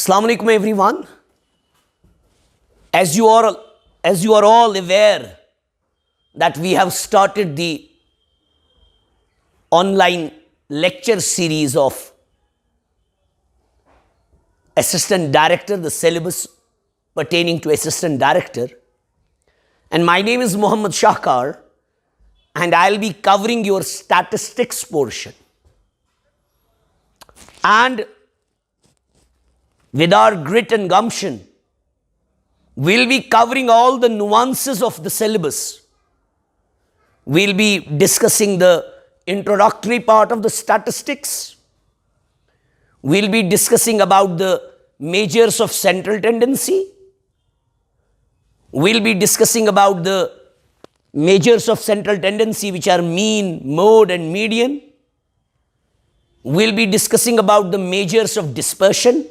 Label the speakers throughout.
Speaker 1: Assalamu alaikum everyone. As you are all aware that we have started the online lecture series of assistant director, the syllabus pertaining to assistant director. And my name is Muhammad Shahkar and I'll be covering your statistics portion. And with our grit and gumption, we'll be covering all the nuances of the syllabus. We'll be discussing the introductory part of the statistics. We'll be discussing about the measures of central tendency. We'll be discussing about the measures of central tendency which are mean, mode and median. We'll be discussing about the measures of dispersion,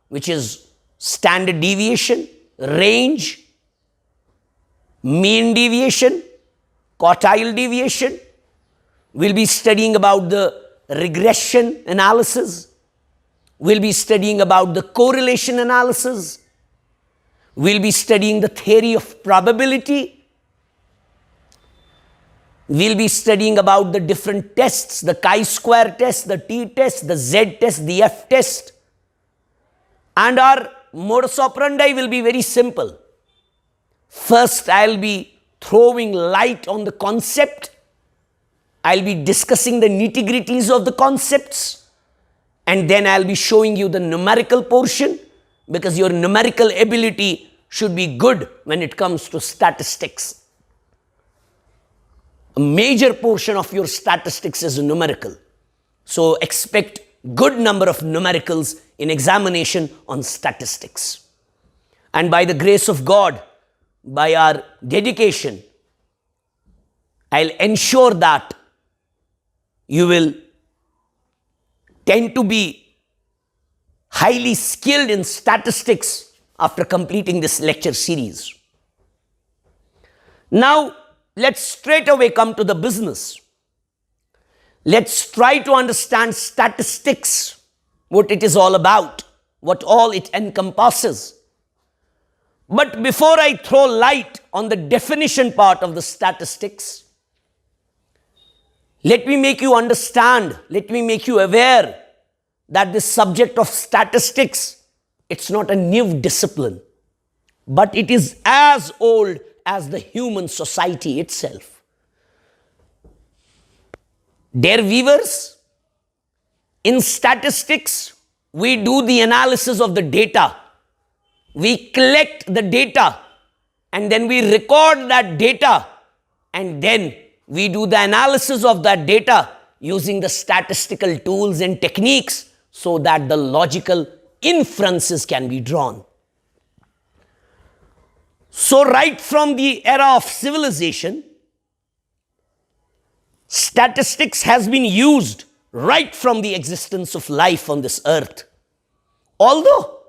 Speaker 1: which is standard deviation, range, mean deviation, quartile deviation. We'll be studying about the regression analysis. We'll be studying about the correlation analysis. We'll be studying the theory of probability. We'll be studying about the different tests, the chi-square test, the t-test, the z-test, the f-test. And our modus operandi will be very simple. First, I'll be throwing light on the concept. I'll be discussing the nitty-gritties of the concepts. And then I'll be showing you the numerical portion, because your numerical ability should be good when it comes to statistics. A major portion of your statistics is numerical. So expect good number of numericals in examination on statistics. And by the grace of God, by our dedication, I'll ensure that you will tend to be highly skilled in statistics after completing this lecture series. Now, let's straight away come to the business. Let's try to understand statistics, what it is all about, what all it encompasses. But before I throw light on the definition part of the statistics, let me make you understand, let me make you aware that this subject of statistics, it's not a new discipline, but it is as old as the human society itself. Dear viewers, in statistics, we do the analysis of the data. We collect the data and then we record that data, and then we do the analysis of that data using the statistical tools and techniques so that the logical inferences can be drawn. So right from the era of civilization, statistics has been used right from the existence of life on this earth. Although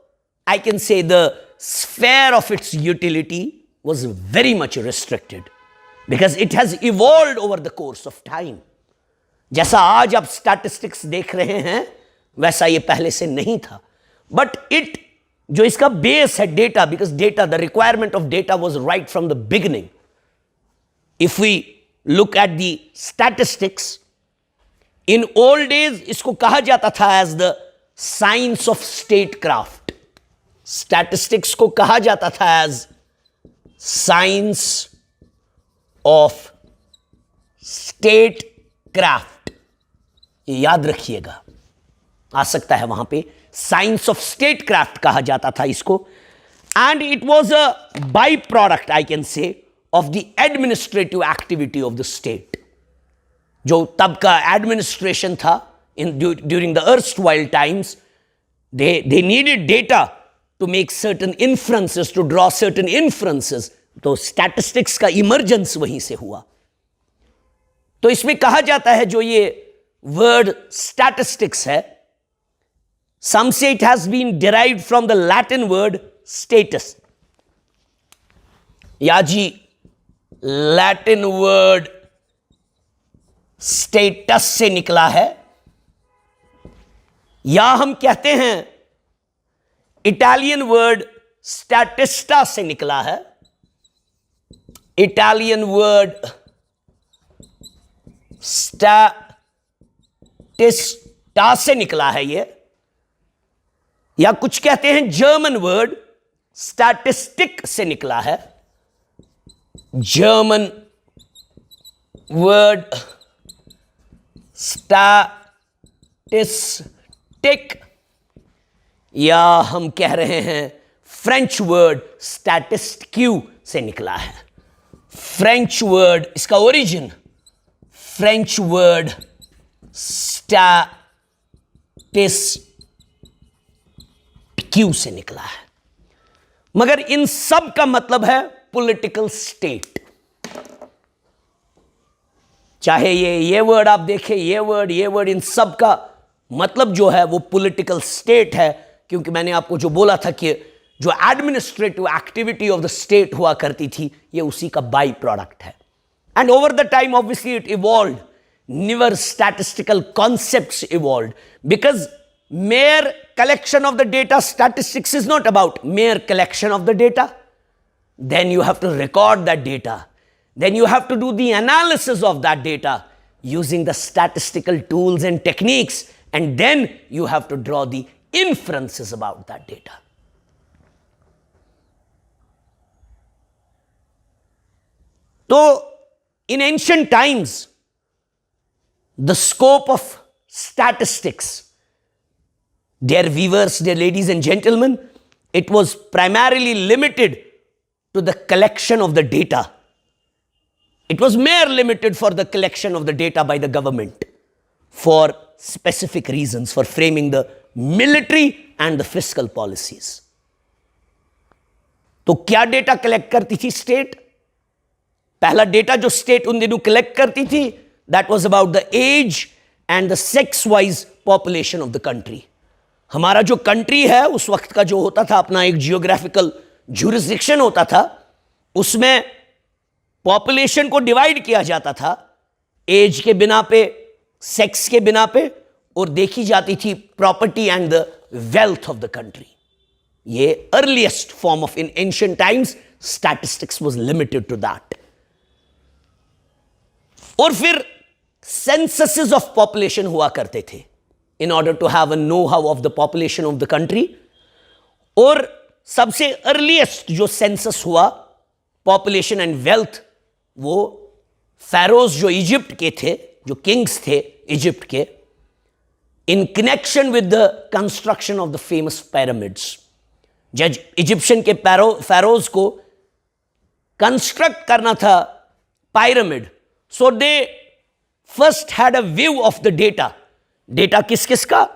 Speaker 1: I can say the sphere of its utility was very much restricted, because it has evolved over the course of time. जैसा आज आप statistics देख रहे हैं, वैसा ये पहले से नहीं था. But it, जो इसका base है data, because data, the requirement of data was right from the beginning. If we look at the statistics, in old days इसको कहा जाता था as the science of statecraft. Statistics को कहा जाता था as science of statecraft. ये याद रखिएगा, आ सकता है वहां पे. Science of statecraft कहा जाता था इसको. And it was a byproduct, I can say, of the administrative activity of the state. जो तब का administration था during the erstwhile times, they needed data to make certain inferences, to draw certain inferences. तो statistics का emergence वहीं से हुआ. तो इसमें कहा जाता है जो ये word statistics है, some say it has been derived from the Latin word status. या जी Latin word status से निकला है, या हम कहते हैं इटालियन वर्ड स्टैटिस्टा से निकला है। इटालियन वर्ड स्टैटिस्टा से निकला है ये, या कुछ कहते हैं जर्मन वर्ड स्टैटिस्टिक से निकला है। जर्मन वर्ड स्टैटिस्टिक, या हम कह रहे हैं फ्रेंच वर्ड स्टैटिस्टिक्यू से निकला है। फ्रेंच वर्ड, इसका ओरिजिन फ्रेंच वर्ड स्टैटिस्टिक्यू से निकला है, मगर इन सब का मतलब है पॉलिटिकल स्टेट। चाहे ये वर्ड आप देखें, ये वर्ड, इन सब का मतलब जो है वो पॉलिटिकल स्टेट है, क्योंकि मैंने आपको जो बोला था कि जो administrative activity of the state हुआ करती थी, ये उसी का बाई प्रोडक्ट है। And over the time obviously it evolved, newer statistical concepts evolved, because mere collection of the data, statistics is not about mere collection of the data. Then you have to record that data. Then you have to do the analysis of that data using the statistical tools and techniques, and then you have to draw the inferences about that data. So, in ancient times, the scope of statistics, dear viewers, dear ladies and gentlemen, it was primarily limited to the collection of the data. It was mere limited for the collection of the data by the government for specific reasons, for framing the military and the fiscal policies. तो क्या data collect करती थी state? पहला data जो state उन दिनों collect करती थी, that was about the age and the sex wise population of the country. हमारा जो कंट्री है उस वक्त का जो होता था, अपना एक जियोग्राफिकल ज्यूरिसडिक्शन होता था, उसमें पॉपुलेशन को डिवाइड किया जाता था एज के बिना पे, सेक्स के बिना पे, और देखी जाती थी property and the wealth of the country. ये earliest form of, in ancient times statistics was limited to that. और फिर सेंससेस ऑफ पॉपुलेशन हुआ करते थे in order to have a know how of the population of the country. और सबसे earliest जो census हुआ पॉपुलेशन एंड वेल्थ, वो फेरोज जो इजिप्ट के थे, जो किंग्स थे इजिप्ट के, in connection with the construction of the famous pyramids. जज इजिप्शियन के फेरोज को कंस्ट्रक्ट करना था pyramid, so they first had a view of the data. Data किस किस का?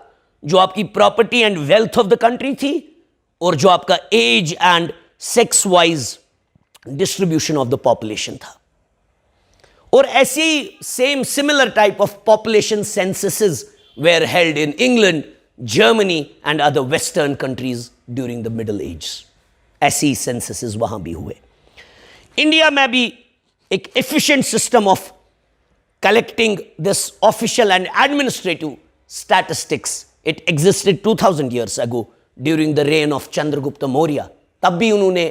Speaker 1: जो आपकी property and wealth of the country थी, और जो आपका age and sex wise distribution of the population था। और ऐसी same similar type of population censuses were held in England, Germany and other western countries during the middle age. ऐसी सेंससेस वहां भी हुए। इंडिया में भी एक efficient system of collecting this official and administrative statistics, it existed 2000 years ago during the reign of Chandragupta Maurya. तब भी उन्होंने,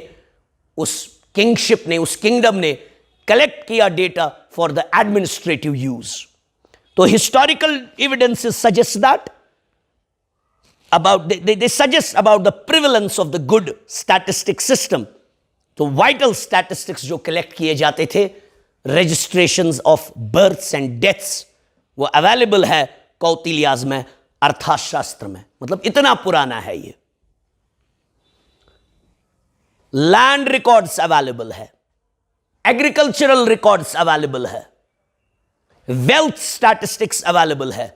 Speaker 1: उस किंगशिप ने, उस किंगडम ने कलेक्ट किया data for the administrative use. तो historical evidences suggest that they suggest about the prevalence of the good statistic system. तो वाइटल स्टैटिस्टिक्स जो कलेक्ट किए जाते थे, registrations of births and deaths, वो अवेलेबल है कौटिल्याज में, अर्थशास्त्र में। मतलब इतना पुराना है ये। लैंड रिकॉर्ड्स अवेलेबल है, एग्रीकल्चरल रिकॉर्ड्स अवेलेबल है, वेल्थ स्टैटिस्टिक्स अवेलेबल है।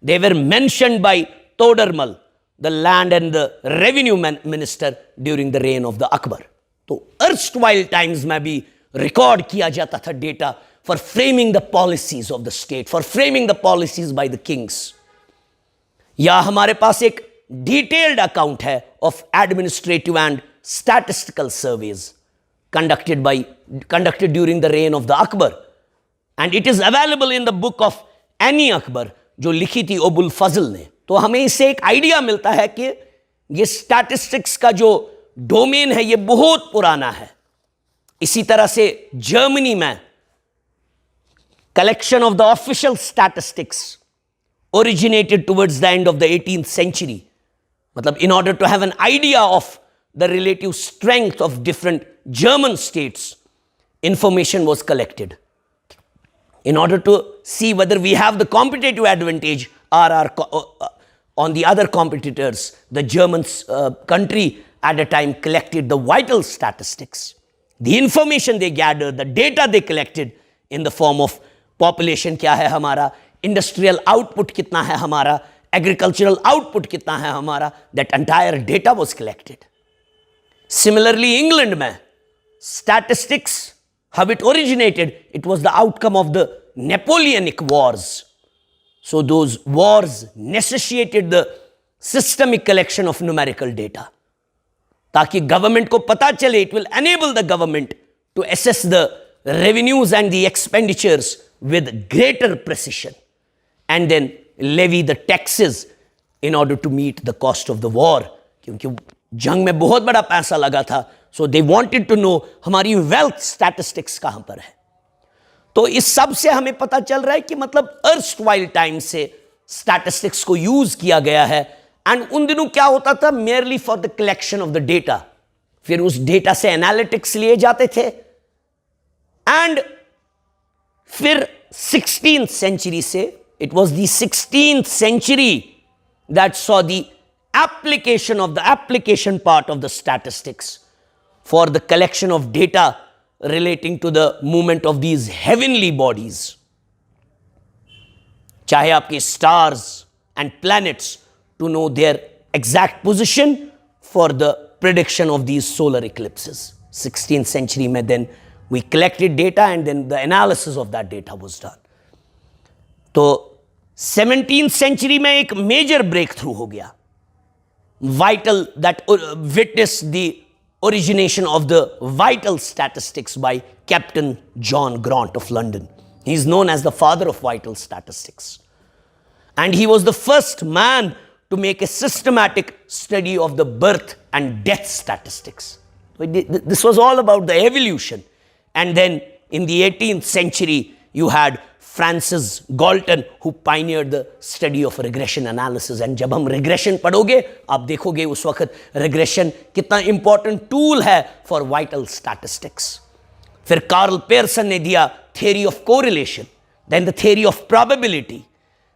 Speaker 1: They were mentioned by Todarmal, the land and the revenue minister during the reign of the Akbar. तो अर्स्टवाइल टाइम्स में भी रिकॉर्ड किया जाता था data for framing the policies of the state, for framing the policies by the kings. या हमारे पास एक डिटेल्ड अकाउंट है of administrative and statistical surveys conducted during the reign of the Akbar, and it is available in the book of Ani Akbar जो लिखी थी अबुल फजल ने। तो हमें इससे एक आइडिया मिलता है कि ये स्टैटिस्टिक्स का जो डोमेन है ये बहुत पुराना है। इसी तरह से जर्मनी में collection of the official statistics originated towards the end of the 18th century. मतलब in order to have an idea of the relative strength of different German states, information was collected. In order to see whether we have the competitive advantage on the other competitors, the German country at a time collected the vital statistics. The information they gathered, the data they collected in the form of population क्या है हमारा, industrial output कितना है हमारा, agricultural output कितना है हमारा, that entire data was collected. Similarly, England में statistics, how it originated, it was the outcome of the Napoleonic wars. So those wars necessitated the systemic collection of numerical data. ताकि government को पता चले, it will enable the government to assess the revenues and the expenditures with greater precision and then levy the taxes in order to meet the cost of the war. क्योंकि जंग में बहुत बड़ा पैसा लगा था, so they wanted to know हमारी wealth statistics कहां पर है. तो इस सब से हमें पता चल रहा है कि मतलब erstwhile time से statistics को यूज किया गया है. एंड उन दिनों क्या होता था, merely for the collection of the data. फिर उस डेटा से एनालिटिक्स लिए जाते थे. एंड फिर 16th century से, it was the 16th century that saw the application part of the statistics for the collection of data relating to the movement of these heavenly bodies. चाहे आपके stars and planets, to know their exact position for the prediction of these solar eclipses. 16th century में then we collected data and then the analysis of that data was done. तो 17th century में एक major breakthrough हो गया, vital, that witnessed the origination of the vital statistics by Captain John Grant of London. He is known as the father of vital statistics. And he was the first man to make a systematic study of the birth and death statistics. This was all about the evolution. And then in the 18th century, you had Francis Galton, who pioneered the study of regression analysis. And जब हम regression पढ़ोगे, आप देखोगे उस वक्त regression कितना important tool है for vital statistics. फिर Carl Pearson ने दिया theory of correlation, then the theory of probability,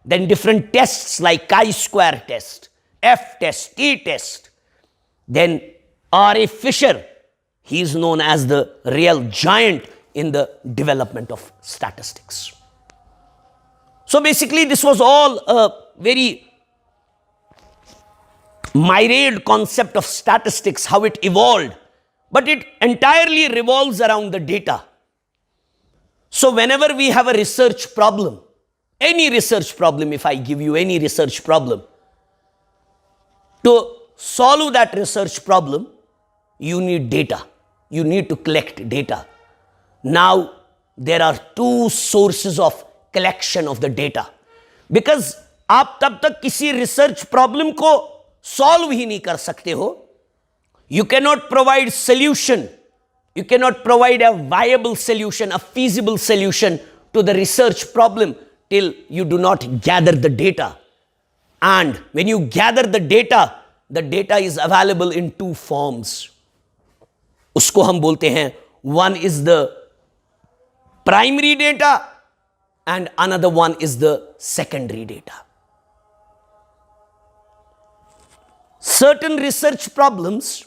Speaker 1: then different tests like chi-square test, F-test, T-test. Then R.A. Fisher, he is known as the real giant in the development of statistics. So basically this was all a very myriad concept of statistics, how it evolved, but it entirely revolves around the data. So whenever we have a research problem, any research problem, if I give you any research problem, to solve that research problem, you need data. You need to collect data. Now, there are two sources of collection of the data. Because आप तब तक किसी research problem को solve ही नहीं कर सकते हो. You cannot provide solution. You cannot provide a viable solution, a feasible solution to the research problem till you do not gather the data. And when you gather the data is available in two forms. उसको हम बोलते हैं, one is the primary data and another one is the secondary data. Certain research problems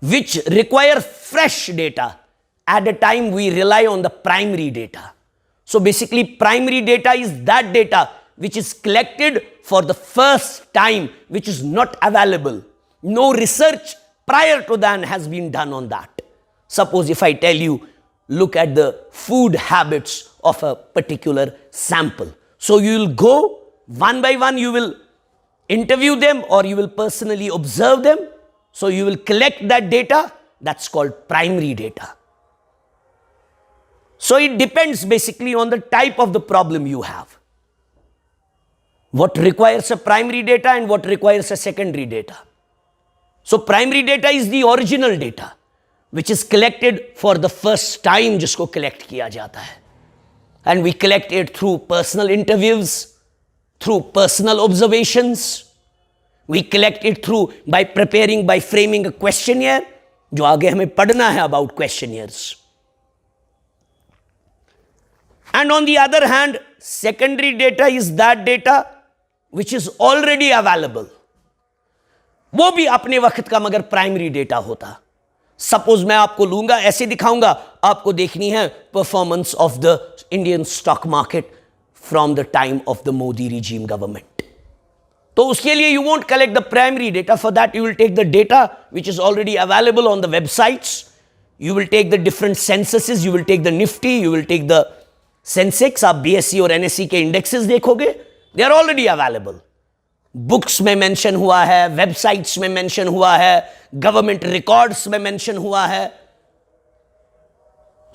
Speaker 1: which require fresh data, at a time we rely on the primary data. So basically primary data is that data which is collected for the first time, which is not available. No research prior to that has been done on that. Suppose if I tell you, look at the food habits of a particular sample. So you will go one by one, you will interview them or you will personally observe them. So you will collect that data. That's called primary data. So it depends basically on the type of the problem you have. What requires a primary data and what requires a secondary data. So primary data is the original data which is collected for the first time, जिसको collect किया जाता है. And we collect it through personal interviews, through personal observations. We collect it through by preparing, by framing a questionnaire, जो आगे हमें पढ़ना है about questionnaires. And on the other hand, secondary data is that data which is already available. वो भी अपने वक्त का मगर प्राइमरी डेटा होता. सपोज मैं आपको लूंगा, ऐसे दिखाऊंगा, आपको देखनी है performance of the Indian stock market from the time of the Modi regime government. तो उसके लिए you won't collect the primary data. For that you will take the data which is already available on the websites. You will take the different censuses, you will take the Nifty, you will take the Sensex. आप BSC और NSC के indexes देखोगे, they are already available. Books में mention हुआ है, websites में mention हुआ है, गवर्नमेंट रिकॉर्ड्स में मेंशन हुआ है.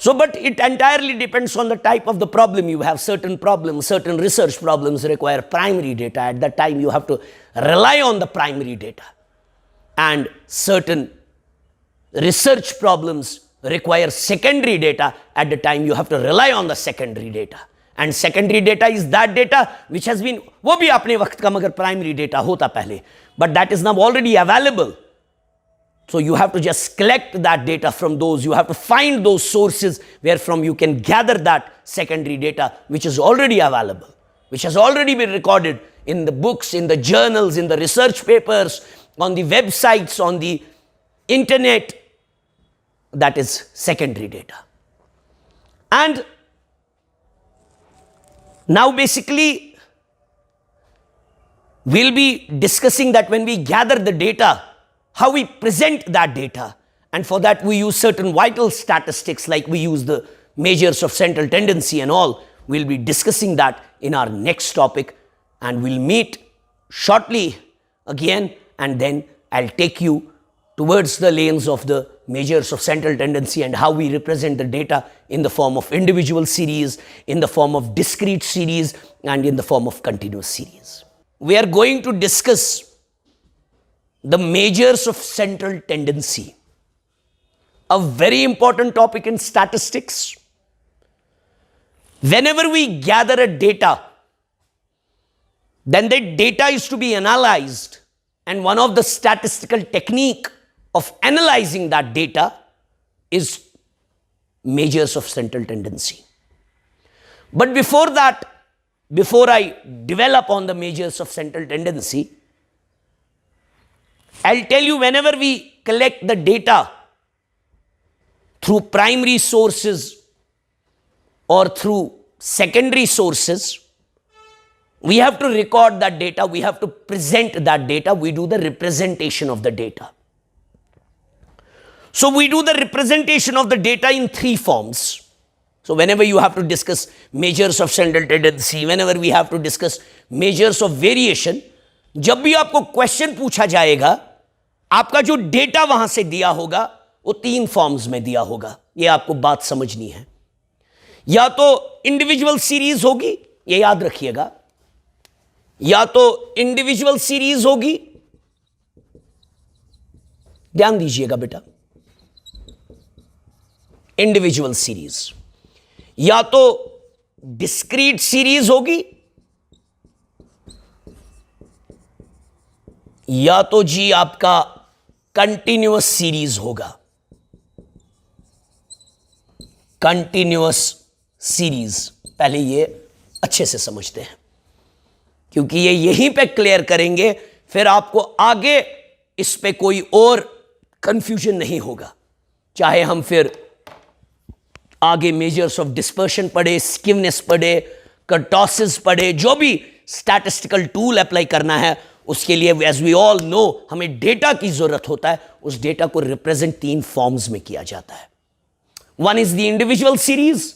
Speaker 1: So, but it entirely depends on the type of the problem you have. Certain problems, certain research problems require primary data. At that time, you have to rely on the primary data. And certain research problems require secondary data. At the time, you have to rely on the secondary data. And secondary data is that data which has been, वो भी अपने वक्त का मगर primary data होता पहले. But that is now already available. So you have to just collect that data from those. You have to find those sources where from you can gather that secondary data which is already available, which has already been recorded in the books, in the journals, in the research papers, on the websites, on the internet. That is secondary data. And now basically we'll be discussing that when we gather the data, how we present that data. And for that we use certain vital statistics, like we use the measures of central tendency and all. We'll be discussing that in our next topic, and we'll meet shortly again, and then I'll take you towards the lanes of the measures of central tendency and how we represent the data in the form of individual series, in the form of discrete series, and in the form of continuous series. We are going to discuss the measures of central tendency, a very important topic in statistics. Whenever we gather a data, then that data is to be analyzed, and one of the statistical technique of analyzing that data is measures of central tendency. But before that, before I develop on the measures of central tendency, I'll tell you, whenever we collect the data through primary sources or through secondary sources, we have to record that data, we have to present that data, we do the representation of the data. So we do the representation of the data in three forms. So whenever you have to discuss measures of central tendency, whenever we have to discuss measures of variation, जब भी आपको question पूछा जाएगा, आपका जो data वहां से दिया होगा वो तीन फॉर्म्स में दिया होगा. ये आपको बात समझनी है. या तो इंडिविजुअल सीरीज होगी, ये याद रखिएगा, या तो इंडिविजुअल सीरीज होगी, ध्यान दीजिएगा बेटा, इंडिविजुअल सीरीज, या तो डिस्क्रीट सीरीज होगी, या तो जी आपका कंटिन्यूअस सीरीज होगा. कंटिन्यूअस सीरीज, पहले ये अच्छे से समझते हैं, क्योंकि ये यहीं पे क्लियर करेंगे, फिर आपको आगे इस पे कोई और कंफ्यूजन नहीं होगा. चाहे हम फिर आगे मेजर्स ऑफ डिस्पर्शन पढ़े, स्किवनेस पढ़े, कर्टोसिस पढ़े, जो भी स्टैटिस्टिकल टूल अप्लाई करना है, उसके लिए एज वी ऑल नो हमें डेटा की जरूरत होता है. उस डेटा को रिप्रेजेंट तीन फॉर्म्स में किया जाता है. One is the individual series,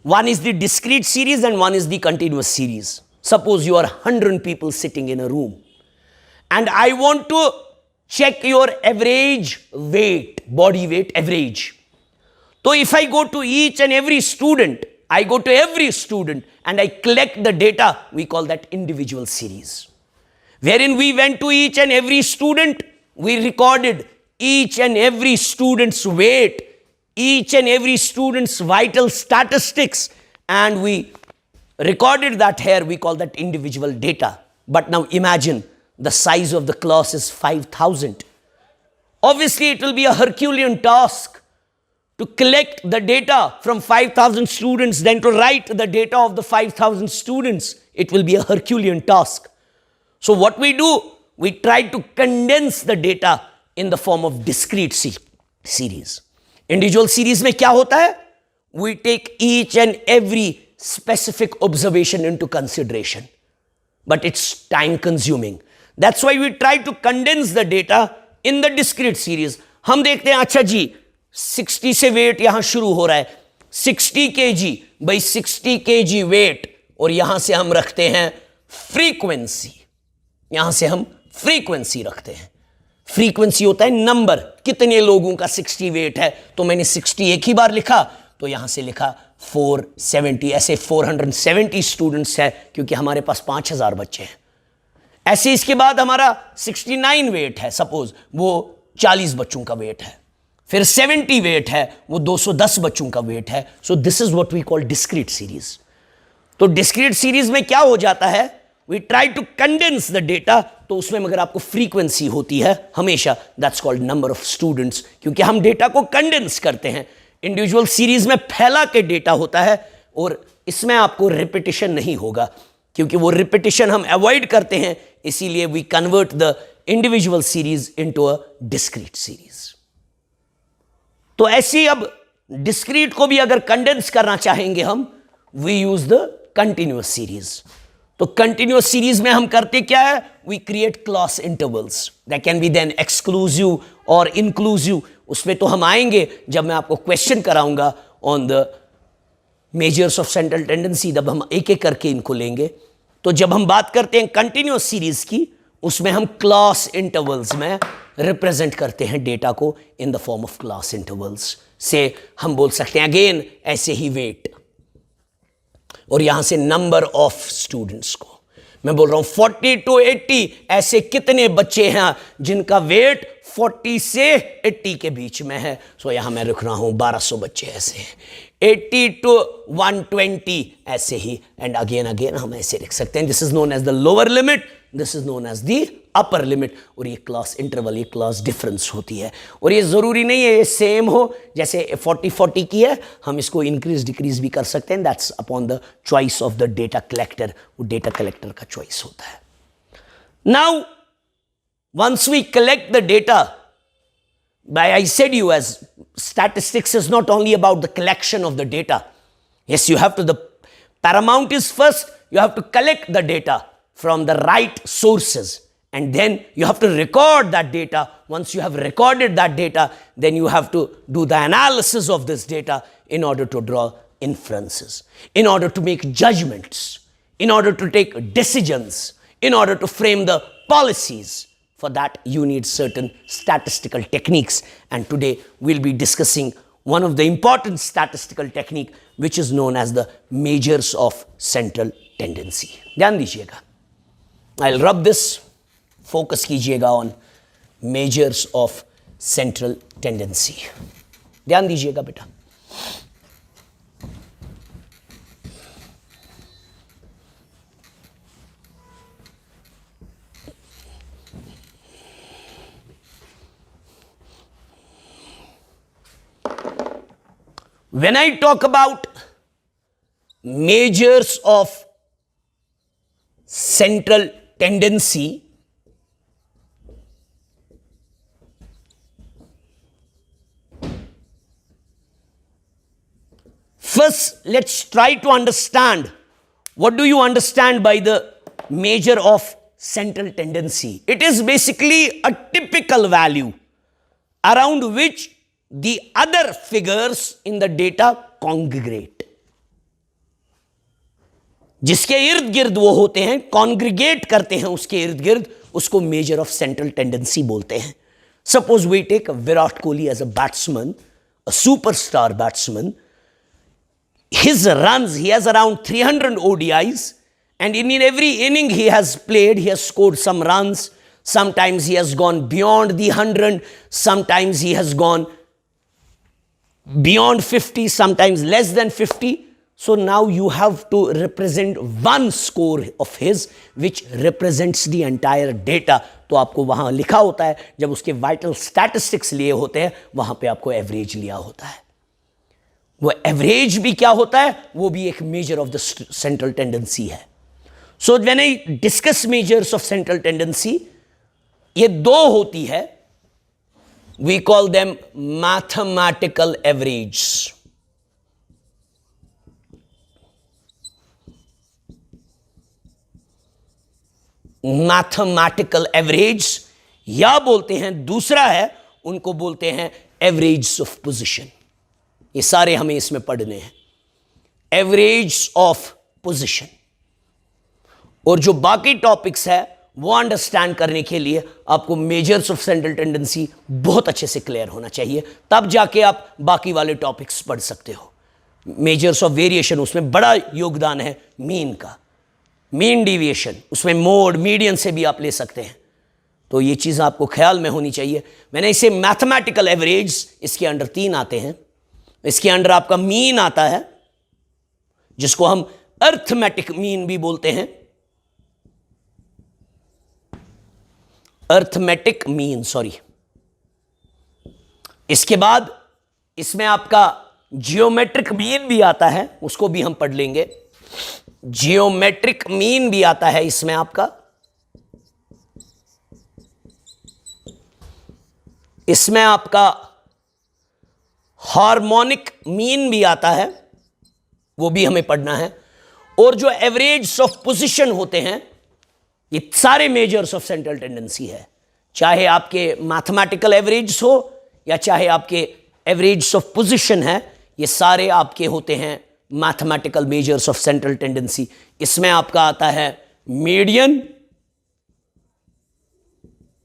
Speaker 1: one is the discrete series, and one is the continuous series. Suppose you are 100 people sitting in a room and I want to check your average weight, body weight average. So if I go to each and every student, I go to every student and I collect the data, we call that individual series. Wherein we went to each and every student, we recorded each and every student's weight, each and every student's vital statistics, and we recorded that here. We call that individual data. But now imagine the size of the class is 5,000. Obviously, it will be a Herculean task to collect the data from 5,000 students, then to write the data of the 5,000 students. It will be a Herculean task. So what we do, we try to condense the data in the form of discrete series. Individual series में क्या होता है? We take each and every specific observation into consideration. But it's time consuming. That's why we try to condense the data in the discrete series. हम देखते हैं, अच्छा जी 60 से wait यहां शुरू हो रहा है, 60 kg, भाई 60 kg वेट, और यहां से हम रखते हैं फ्रीक्वेंसी, यहां से हम फ्रीक्वेंसी रखते हैं. फ्रीक्वेंसी होता है नंबर, कितने लोगों का 60 वेट है, तो मैंने 60 एक ही बार लिखा, तो यहां से लिखा 470. ऐसे 470 स्टूडेंट्स है क्योंकि हमारे पास 5,000 बच्चे हैं. ऐसे इसके बाद हमारा 69 वेट है, सपोज वो 40 बच्चों का वेट है. फिर 70 वेट है, वो 210 बच्चों का वेट है. So this is what we call discrete series. तो डिस्क्रीट सीरीज में क्या हो जाता है, we try to condense the data. तो उसमें मगर आपको फ्रीक्वेंसी होती है हमेशा, that's called number of students, क्योंकि हम डेटा को कंडेंस करते हैं. इंडिविजुअल सीरीज में फैला के डेटा होता है, और इसमें आपको रिपीटिशन नहीं होगा, क्योंकि वो रिपीटिशन हम अवॉइड करते हैं. इसीलिए we convert the individual series into a discrete series. तो ऐसी अब डिस्क्रीट को भी अगर कंडेंस करना चाहेंगे हम, we use the continuous series. तो कंटिन्यूअस सीरीज में हम करते क्या है, we create class intervals that can be then exclusive और इंक्लूसिव. उसमें तो हम आएंगे जब मैं आपको क्वेश्चन कराऊंगा on the measures of central tendency, तब हम एक एक करके इनको लेंगे. तो जब हम बात करते हैं कंटिन्यूअस सीरीज की, उसमें हम क्लास इंटरवल्स में रिप्रेजेंट करते हैं डेटा को in the form of class intervals. से हम बोल सकते हैं अगेन ऐसे ही वेट, और यहां से नंबर ऑफ स्टूडेंट्स को मैं बोल रहा हूं 40 to 80. ऐसे कितने बच्चे हैं जिनका वेट 40 से 80 के बीच में है. सो यहां मैं रख रहा हूं 1200 बच्चे ऐसे हैं. 80 to 120 ऐसे ही, एंड अगेन हम ऐसे लिख सकते हैं. This is known as the lower limit, this is known as the upper limit. और ये क्लास इंटरवल, ये क्लास डिफरेंस होती है. और ये जरूरी नहीं है ये सेम हो, जैसे 40 की है, हम इसको इंक्रीज डिक्रीज भी कर सकते हैं. That's upon the choice of the data collector. वो डेटा कलेक्टर का चॉइस होता है. Now once we collect the data, I said you as statistics is not only about the collection of the data. Yes, you have to, the paramount is first you have to collect the data from the right sources, and then you have to record that data. Once you have recorded that data, then you have to do the analysis of this data in order to draw inferences, in order to make judgments, in order to take decisions, in order to frame the policies. For that, you need certain statistical techniques. And today, we'll be discussing one of the important statistical technique, which is known as the measures of central tendency. ध्यान दीजिएगा. I'll rub this. Focus कीजिएगा on measures of central tendency. ध्यान दीजिएगा बेटा. When I talk about measures of central tendency, first let's try to understand what do you understand by the measure of central tendency. It is basically a typical value around which the other figures in the data congregate. जिसके इर्द गिर्द वो होते हैं, congregate करते हैं उसके इर्द गिर्द, उसको मेजर ऑफ सेंट्रल टेंडेंसी बोलते हैं. Suppose we take Virat Kohli as a batsman, a superstar batsman. His runs, he has around 300 ODIs, and in every inning he has played, he has scored some runs, sometimes he has gone beyond the 100, sometimes he has gone beyond 50, sometimes less than 50. So now you have to represent one score of his which represents the entire data. तो आपको वहां लिखा होता है, जब उसके vital statistics लिए होते हैं वहां पे आपको एवरेज लिया होता है. वो एवरेज भी क्या होता है, वो भी एक measure of the central tendency है. So when I discuss measures of central tendency, ये दो होती है. We call them mathematical average. Mathematical average, या बोलते हैं दूसरा है, उनको बोलते हैं एवरेज ऑफ पोजीशन. ये सारे हमें इसमें पढ़ने हैं, एवरेज ऑफ पोजीशन. और जो बाकी टॉपिक्स है वो अंडरस्टैंड करने के लिए आपको मेजर्स ऑफ सेंट्रल टेंडेंसी बहुत अच्छे से क्लियर होना चाहिए, तब जाके आप बाकी वाले टॉपिक्स पढ़ सकते हो. मेजर्स ऑफ वेरिएशन, उसमें बड़ा योगदान है मीन का, मीन डिविएशन, उसमें मोड मीडियन से भी आप ले सकते हैं. तो ये चीज़ आपको ख्याल में होनी चाहिए. मैंने इसे मैथमेटिकल एवरेज, इसके अंडर 3 आते हैं. इसके अंडर आपका मीन आता है, जिसको हम अर्थमेटिक मीन भी बोलते हैं. Arithmetic mean, sorry. इसके बाद इसमें आपका जियोमेट्रिक मीन भी आता है, उसको भी हम पढ़ लेंगे. जियोमेट्रिक मीन भी आता है इसमें आपका. इसमें आपका हार्मोनिक मीन भी आता है, वो भी हमें पढ़ना है. और जो एवरेज ऑफ पोजीशन होते हैं, ये सारे मेजर्स ऑफ सेंट्रल टेंडेंसी है. चाहे आपके मैथमेटिकल एवरेज हो या चाहे आपके एवरेज ऑफ पोजीशन है, ये सारे आपके होते हैं mathematical measures of central tendency. इसमें आपका आता है मीडियन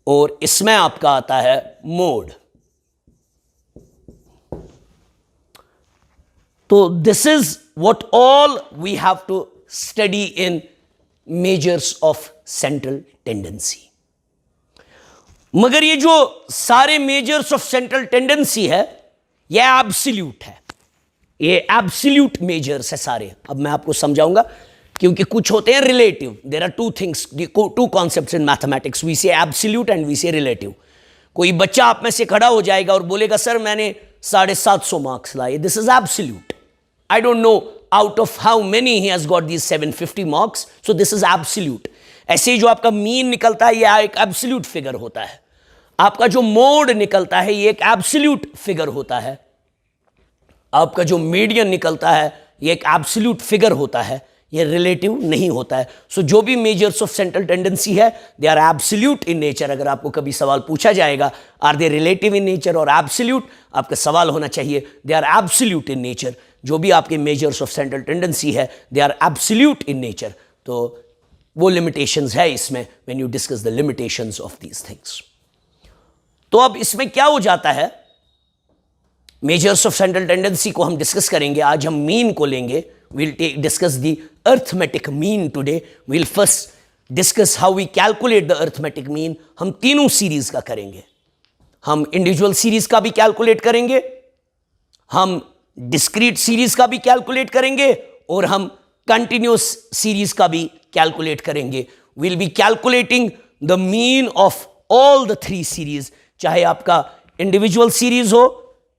Speaker 1: और इसमें आपका आता है मोड. तो this is what all we have to study in measures of central tendency. मगर ये जो सारे मेजर्स ऑफ सेंट्रल टेंडेंसी है, ये एब्सोल्यूट है, ये एब्सोल्यूट मेजर्स है सारे. अब मैं आपको समझाऊंगा, क्योंकि कुछ होते हैं relative. There are two things, two concepts in mathematics. We say absolute and we say relative. कोई बच्चा आप में से खड़ा हो जाएगा और बोलेगा सर मैंने 750 मार्क्स लाए, this is absolute. I don't know out of how many he has got these 750 marks, so this is absolute. ऐसे ही जो आपका मीन निकलता है, ये एक एब्सोल्यूट फिगर होता है. आपका जो मोड निकलता है, ये एक एब्सोल्यूट फिगर होता है. आपका जो मीडियन निकलता है, ये एक एब्सोल्यूट फिगर होता है, ये रिलेटिव नहीं होता है. सो जो भी मेजर्स ऑफ सेंट्रल टेंडेंसी है, they are absolute in nature. अगर आपको कभी सवाल पूछा जाएगा are they relative in nature और एब्सोल्यूट, आपका सवाल होना चाहिए they are absolute in nature. जो भी आपके मेजर्स ऑफ सेंट्रल टेंडेंसी है, they are absolute in nature. तो वो लिमिटेशंस है इसमें, when you discuss the limitations of these things. तो अब इसमें क्या हो जाता है, मेजर्स ऑफ सेंट्रल टेंडेंसी को हम डिस्कस करेंगे. आज हम मीन को लेंगे. we'll discuss the arithmetic mean today. we'll first discuss how we calculate the arithmetic mean. हम तीनों सीरीज का करेंगे. हम इंडिविजुअल सीरीज का भी कैलकुलेट करेंगे, हम डिस्क्रीट सीरीज का भी कैलकुलेट करेंगे और हम कंटिन्यूस सीरीज का भी कैलकुलेट करेंगे. we'll be calculating the mean of all the 3 series, चाहे आपका इंडिविजुअल सीरीज हो,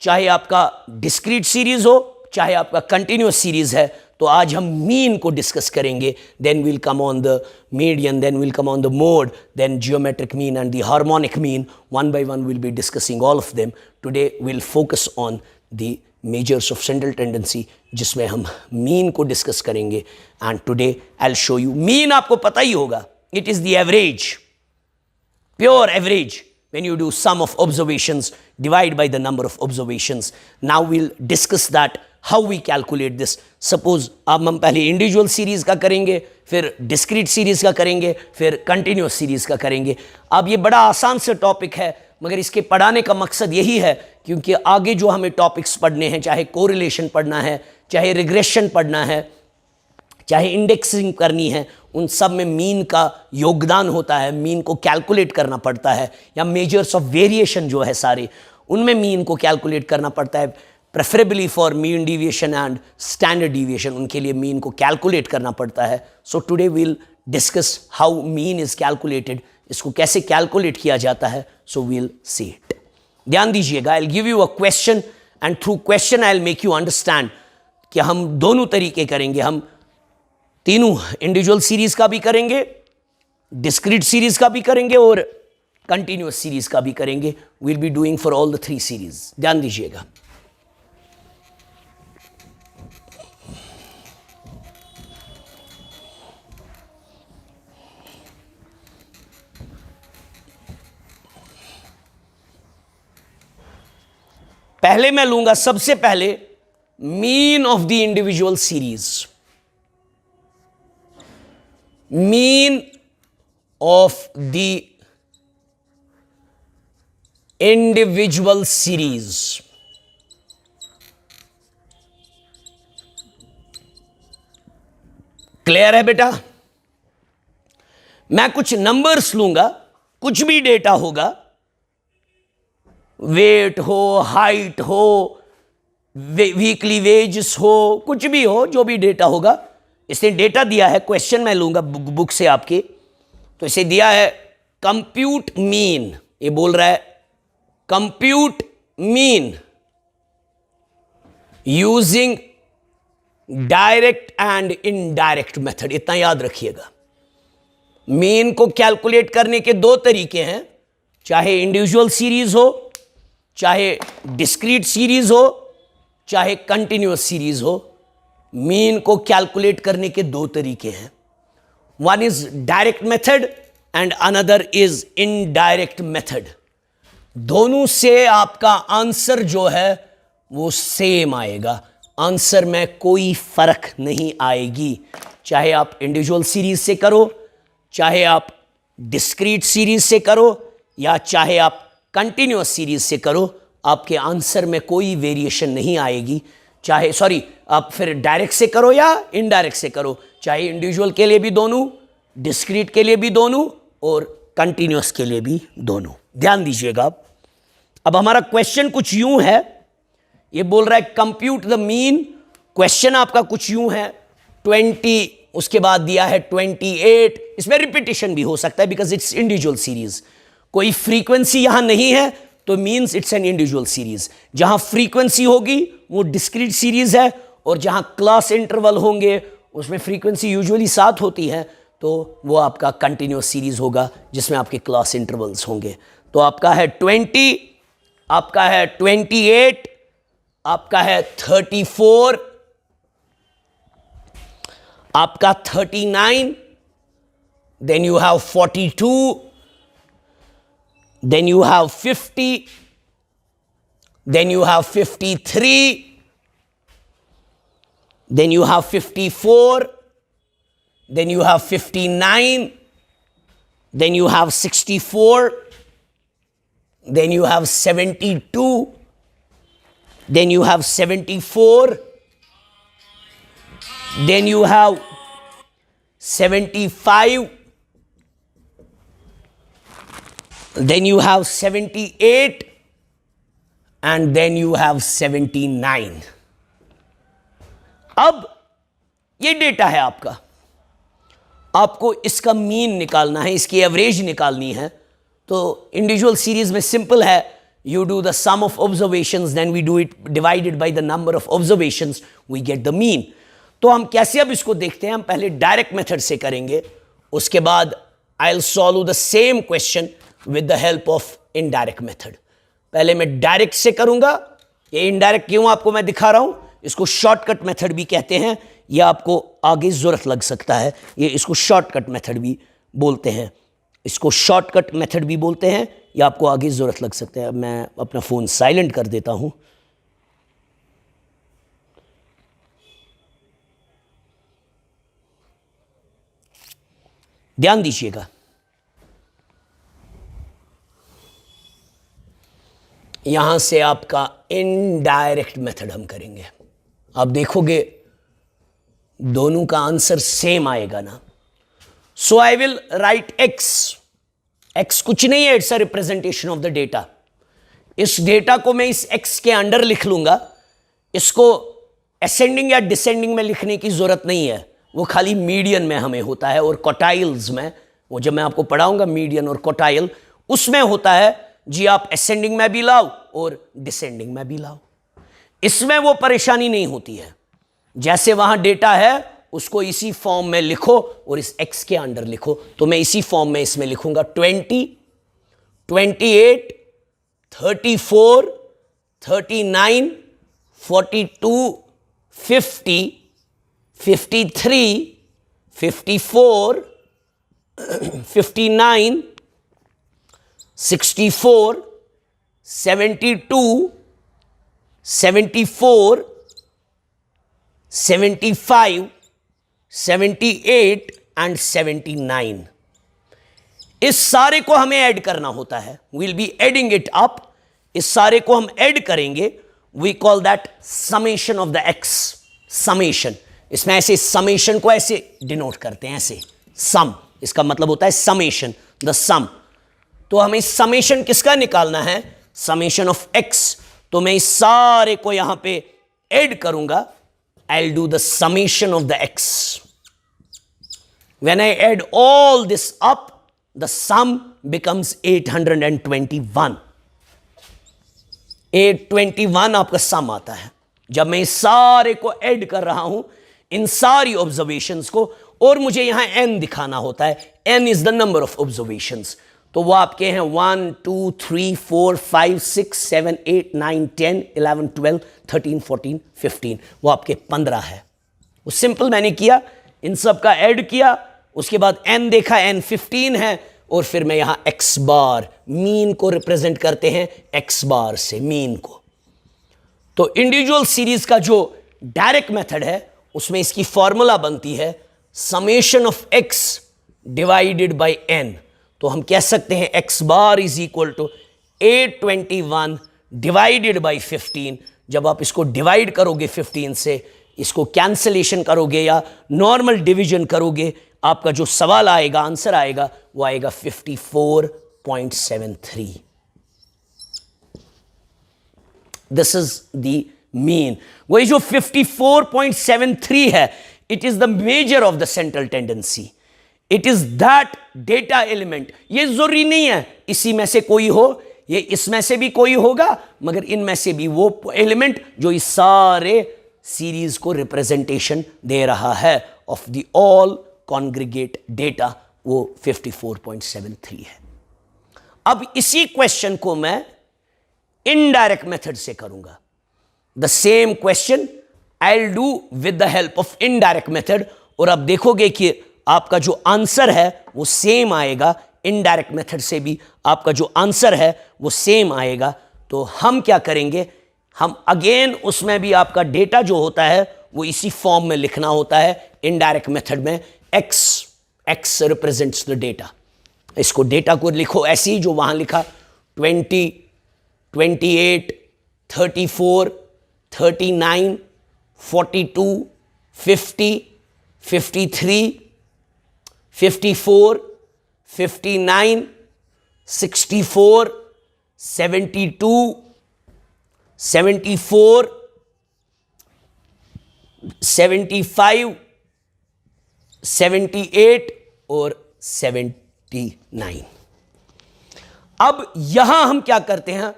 Speaker 1: चाहे आपका डिस्क्रीट सीरीज हो, चाहे आपका कंटिन्यूस सीरीज है. तो आज हम मीन को डिस्कस करेंगे. Then will come on the median, then will come on the mode, then geometric mean and the harmonic mean. One by one will be discussing all of them. Today will focus on the measures of central tendency, जिसमें हम mean को discuss करेंगे. And today I will show you mean. आपको पता ही होगा, it is the average, pure average. When you do sum of observations, divide by the number of observations. Now we'll discuss that, how we calculate this. Suppose अब हम पहले individual series का करेंगे, फिर डिस्क्रीट सीरीज का करेंगे, फिर continuous series का करेंगे. अब ये बड़ा आसान सा टॉपिक है, मगर इसके पढ़ाने का मकसद यही है, क्योंकि आगे जो हमें टॉपिक्स पढ़ने हैं, चाहे कोरिलेशन पढ़ना है, चाहे रिग्रेशन पढ़ना है, चाहे इंडेक्सिंग करनी है, उन सब में मीन का योगदान होता है। मीन को कैलकुलेट करना पड़ता है, या मेजर्स ऑफ वेरिएशन जो है सारे, उनमें मीन को कैलकुलेट करना पड़ता है। Preferably for mean deviation and standard deviation, उनके लिए मीन को कैलकुलेट करना पड़ता है। So today we'll discuss how mean is calculated, इसको कैसे कैलकुलेट किया जाता है। So we'll see it. ध्यान दीजिएगा, I will give you a question and through question I will make you understand कि हम दोनों तरीके करेंगे। हम तीनों इंडिविजुअल सीरीज का भी करेंगे, डिस्क्रीट सीरीज का भी करेंगे और कंटिन्यूअस सीरीज का भी करेंगे। Will be doing for all the 3 series. ध्यान दीजिएगा। पहले मैं लूंगा सबसे पहले mean of the individual series. Mean of the individual series. Clear है बेटा? मैं कुछ नंबर्स लूंगा, कुछ भी डेटा होगा, वेट हो, हाइट हो, वीकली वेजेस हो, कुछ भी हो, जो भी डेटा होगा। इसने डेटा दिया है, क्वेश्चन मैं लूंगा बुक से आपके। तो इसे दिया है कंप्यूट मीन, ये बोल रहा है compute mean using direct and indirect method. इतना याद रखिएगा, मीन को कैलकुलेट करने के 2 तरीके हैं, चाहे इंडिविजुअल सीरीज हो, चाहे डिस्क्रीट सीरीज हो, चाहे कंटिन्यूअस सीरीज हो। मीन को कैलकुलेट करने के 2 तरीके हैं। One is direct method and another is indirect method. दोनों से आपका आंसर जो है वो सेम आएगा, आंसर में कोई फर्क नहीं आएगी। चाहे आप इंडिविजुअल सीरीज से करो, चाहे आप डिस्क्रीट सीरीज से करो, या चाहे आप कंटिन्यूअस सीरीज से करो, आपके आंसर में कोई वेरिएशन नहीं आएगी। चाहे आप फिर डायरेक्ट से करो या इनडायरेक्ट से करो, चाहे इंडिविजुअल के लिए भी दोनों, डिस्क्रीट के लिए भी दोनों, और कंटिन्यूअस के लिए भी दोनों। ध्यान दीजिएगा। अब हमारा क्वेश्चन कुछ यूं है, ये बोल रहा है कंप्यूट द मीन। क्वेश्चन आपका कुछ यूं है, 20, उसके बाद दिया है 28। इसमें रिपीटिशन भी हो सकता है बिकॉज इट्स इंडिविजुअल सीरीज। कोई फ्रीक्वेंसी यहां नहीं है तो means it's an individual series. जहां फ्रीक्वेंसी होगी वो डिस्क्रीट सीरीज है, और जहां क्लास इंटरवल होंगे उसमें फ्रीक्वेंसी यूजुअली 7 होती है, तो वो आपका कंटिन्यूअस सीरीज होगा जिसमें आपके क्लास इंटरवल्स होंगे। तो आपका है 20, आपका है 28, आपका है 34, आपका 39, then you have 42, then you have 50, then you have 53, then you have 54, then you have 59, then you have 64, then you have 72, then you have 74, then you have 75, then you have 78, and then you have 79. अब ये data है आपका, आपको इसका mean निकालना है, इसकी average निकालनी है। तो इंडिविजुअल सीरीज में सिंपल है, you do the sum of observations, then we do it divided by the number of observations, we get the mean. तो हम कैसे अब इसको देखते हैं, हम पहले डायरेक्ट मेथड से करेंगे, उसके बाद I'll solve the same question with the help of indirect method. पहले मैं डायरेक्ट से करूंगा, ये इनडायरेक्ट क्यों आपको मैं दिखा रहा हूं, इसको शॉर्टकट मेथड भी कहते हैं, यह आपको आगे जरूरत लग सकता है, ये इसको शॉर्टकट मेथड भी बोलते हैं, इसको शॉर्टकट मेथड भी बोलते हैं, या आपको आगे जरूरत लग सकता है। मैं अपना फोन साइलेंट कर देता हूं। ध्यान दीजिएगा, यहां से आपका इनडायरेक्ट मेथड हम करेंगे। आप देखोगे दोनों का आंसर सेम आएगा ना। So I will write x. X कुछ नहीं है, it's a representation of the data. इस डेटा को मैं इस एक्स के अंडर लिख लूंगा। इसको असेंडिंग या डिसेंडिंग में लिखने की जरूरत नहीं है, वो खाली मीडियन में हमें होता है, और क्वार्टाइल्स में, वो जब मैं आपको पढ़ाऊंगा मीडियन और क्वार्टाइल, उसमें होता है जी आप असेंडिंग में भी लाओ और डिसेंडिंग में भी लाओ। इसमें वो परेशानी नहीं होती है। जैसे वहां डेटा है उसको इसी फॉर्म में लिखो और इस एक्स के अंडर लिखो। तो मैं इसी फॉर्म में इसमें लिखूंगा 20, 28, 34, 39, 42, 50, 53, 54, 59, 64, 72, 74, 75, 78 एंड 79। इस सारे को हमें ऐड करना होता है। Will be adding it up. इस सारे को हम ऐड करेंगे। We call that summation of the x. Summation, इसमें ऐसे समेशन को ऐसे डिनोट करते हैं, ऐसे सम, इसका मतलब होता है समेशन, द सम। तो हमें समेशन किसका निकालना है? Summation of x. तो मैं इस सारे को यहां पे ऐड करूंगा। I'll do the summation of the x. When I add all this up, the sum becomes 821. 821 आपका सम आता है जब मैं इस सारे को ऐड कर रहा हूं, इन सारी ऑब्जर्वेशंस को, और मुझे यहां n दिखाना होता है। n is the number of observations. तो वो आपके हैं 1 2 3 4 5 6 7 8 9 10 11 12 13 14 15, वो आपके 15 है। वो सिंपल मैंने किया, इन सब का ऐड किया, उसके बाद n देखा, n 15 है, और फिर मैं यहां x बार, मीन को रिप्रेजेंट करते हैं x बार से, मीन को। तो इंडिविजुअल सीरीज का जो डायरेक्ट मेथड है उसमें इसकी फॉर्मूला बनती है summation of x divided by n। तो हम कह सकते हैं x bar is equal to 821 divided by 15। जब आप इसको डिवाइड करोगे 15 से, इसको कैंसलेशन करोगे या नॉर्मल डिवीजन करोगे, आपका जो सवाल आएगा, आंसर आएगा, वो आएगा 54.73। This is the mean. वही जो 54.73 है, it is the major of the central tendency. It is that data element. ये जरूरी नहीं है इसी में से कोई हो, ये इसमें से भी कोई होगा, मगर इनमें से भी वो एलिमेंट जो इस सारे सीरीज को रिप्रेजेंटेशन दे रहा है of the all congregate data, वो 54.73 है। अब इसी क्वेश्चन को मैं इनडायरेक्ट मेथड से करूंगा। The same question I will do with the help of indirect method, और अब देखोगे कि आपका जो आंसर है वो सेम आएगा। इनडायरेक्ट मेथड से भी आपका जो आंसर है वो सेम आएगा। तो हम क्या करेंगे, हम अगेन उसमें भी आपका डेटा जो होता है वो इसी फॉर्म में लिखना होता है। इनडायरेक्ट मेथड में एक्स रिप्रेजेंट्स द डेटा। इसको डेटा को लिखो ऐसे ही जो वहां लिखा, 20, 28, 34, 39, 42, 50, 53, 54, 59, 64, 72, 74, 75, 78 और 79। अब यहां हम क्या करते हैं,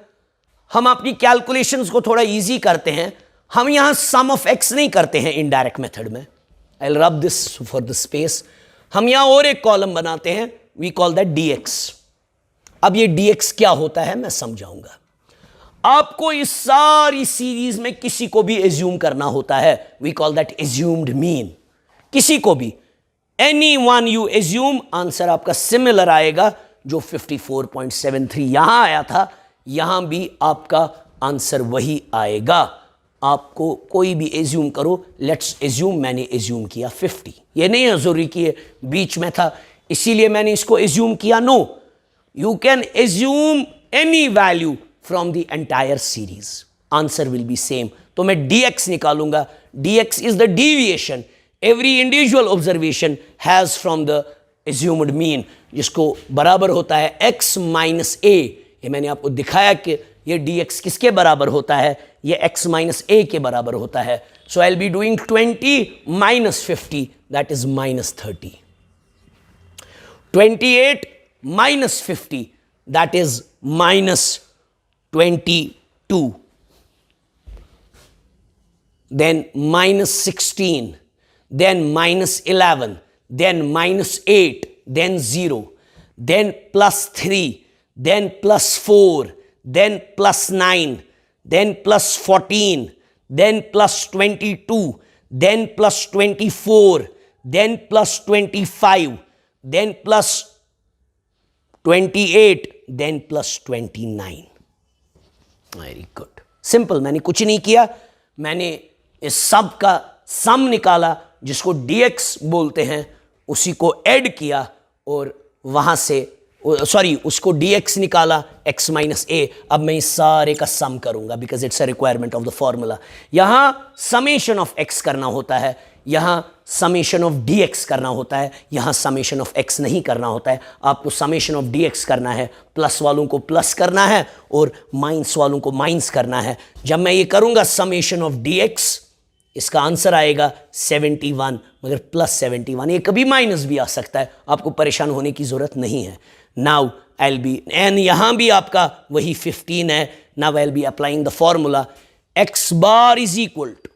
Speaker 1: हम अपनी कैलकुलेशंस को थोड़ा इजी करते हैं। हम यहां सम ऑफ एक्स नहीं करते हैं इनडायरेक्ट मेथड में। आई will rub this for the space. हम यहां और एक कॉलम बनाते हैं, वी कॉल दैट dx। अब ये dx क्या होता है मैं समझाऊंगा। आपको इस सारी सीरीज में किसी को भी एज्यूम करना होता है, we call that assumed mean. किसी को भी, any one you assume, answer आपका सिमिलर आएगा। जो 54.73 यहां आया था, यहां भी आपका आंसर वही आएगा। आपको कोई भी एज्यूम करो, लेट्स एज्यूम मैंने एज्यूम किया 50। ये नहीं है जरूरी कि ये बीच में था इसीलिए मैंने इसको एज्यूम किया। No, you can assume any value from the entire series, answer will be same. तो मैं dx निकालूंगा। dx is the deviation every individual observation has from the assumed mean, जिसको बराबर होता है x माइनस ए। ये मैंने आपको दिखाया कि ये dx किसके बराबर होता है, ये x माइनस ए के बराबर होता है। So I will be doing 20 minus 50, that is minus 30। 28 minus 50, that is minus 22. Then minus 16, then minus 11, then minus 8, then 0, then plus 3, then plus 4, then plus 9, then plus 14, then plus 22, then plus 24, then plus 25, then plus 28, then plus 29. Very good, simple. मैंने कुछ नहीं किया, मैंने इस सब का सम निकाला, जिसको dx बोलते हैं, उसी को ऐड किया और वहां से उसको dx निकाला x माइनस ए। अब मैं इस सारे का सम करूंगा because it's a requirement of the formula. यहां समेशन ऑफ x करना होता है, यहां समेशन ऑफ dx करना होता है, यहां समेशन ऑफ x नहीं करना होता है। आपको समेशन ऑफ dx करना है, प्लस वालों को प्लस करना है और माइनस वालों को माइनस करना है। जब मैं ये करूंगा समेशन ऑफ dx, इसका आंसर आएगा 71, मगर प्लस 71, ये कभी माइनस भी आ सकता है, आपको परेशान होने की जरूरत नहीं है। Now I will be, and यहां भी आपका वही 15 है। Now I will be applying the formula x bar is equal to,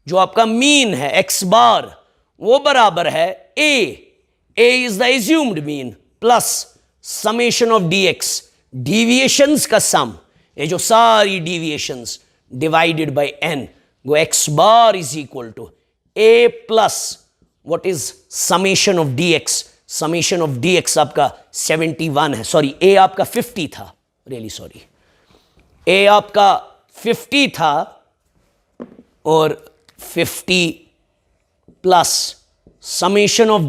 Speaker 1: जो आपका मीन है x बार, वो बराबर है a is the assumed mean, plus summation of dx, deviations का सम, ये जो सारी deviations divided by n, go x bar is equal to a plus what is summation of dx, summation of dx आपका 71 है, sorry a आपका 50 था, really sorry, a आपका 50 था और 50 प्लस summation of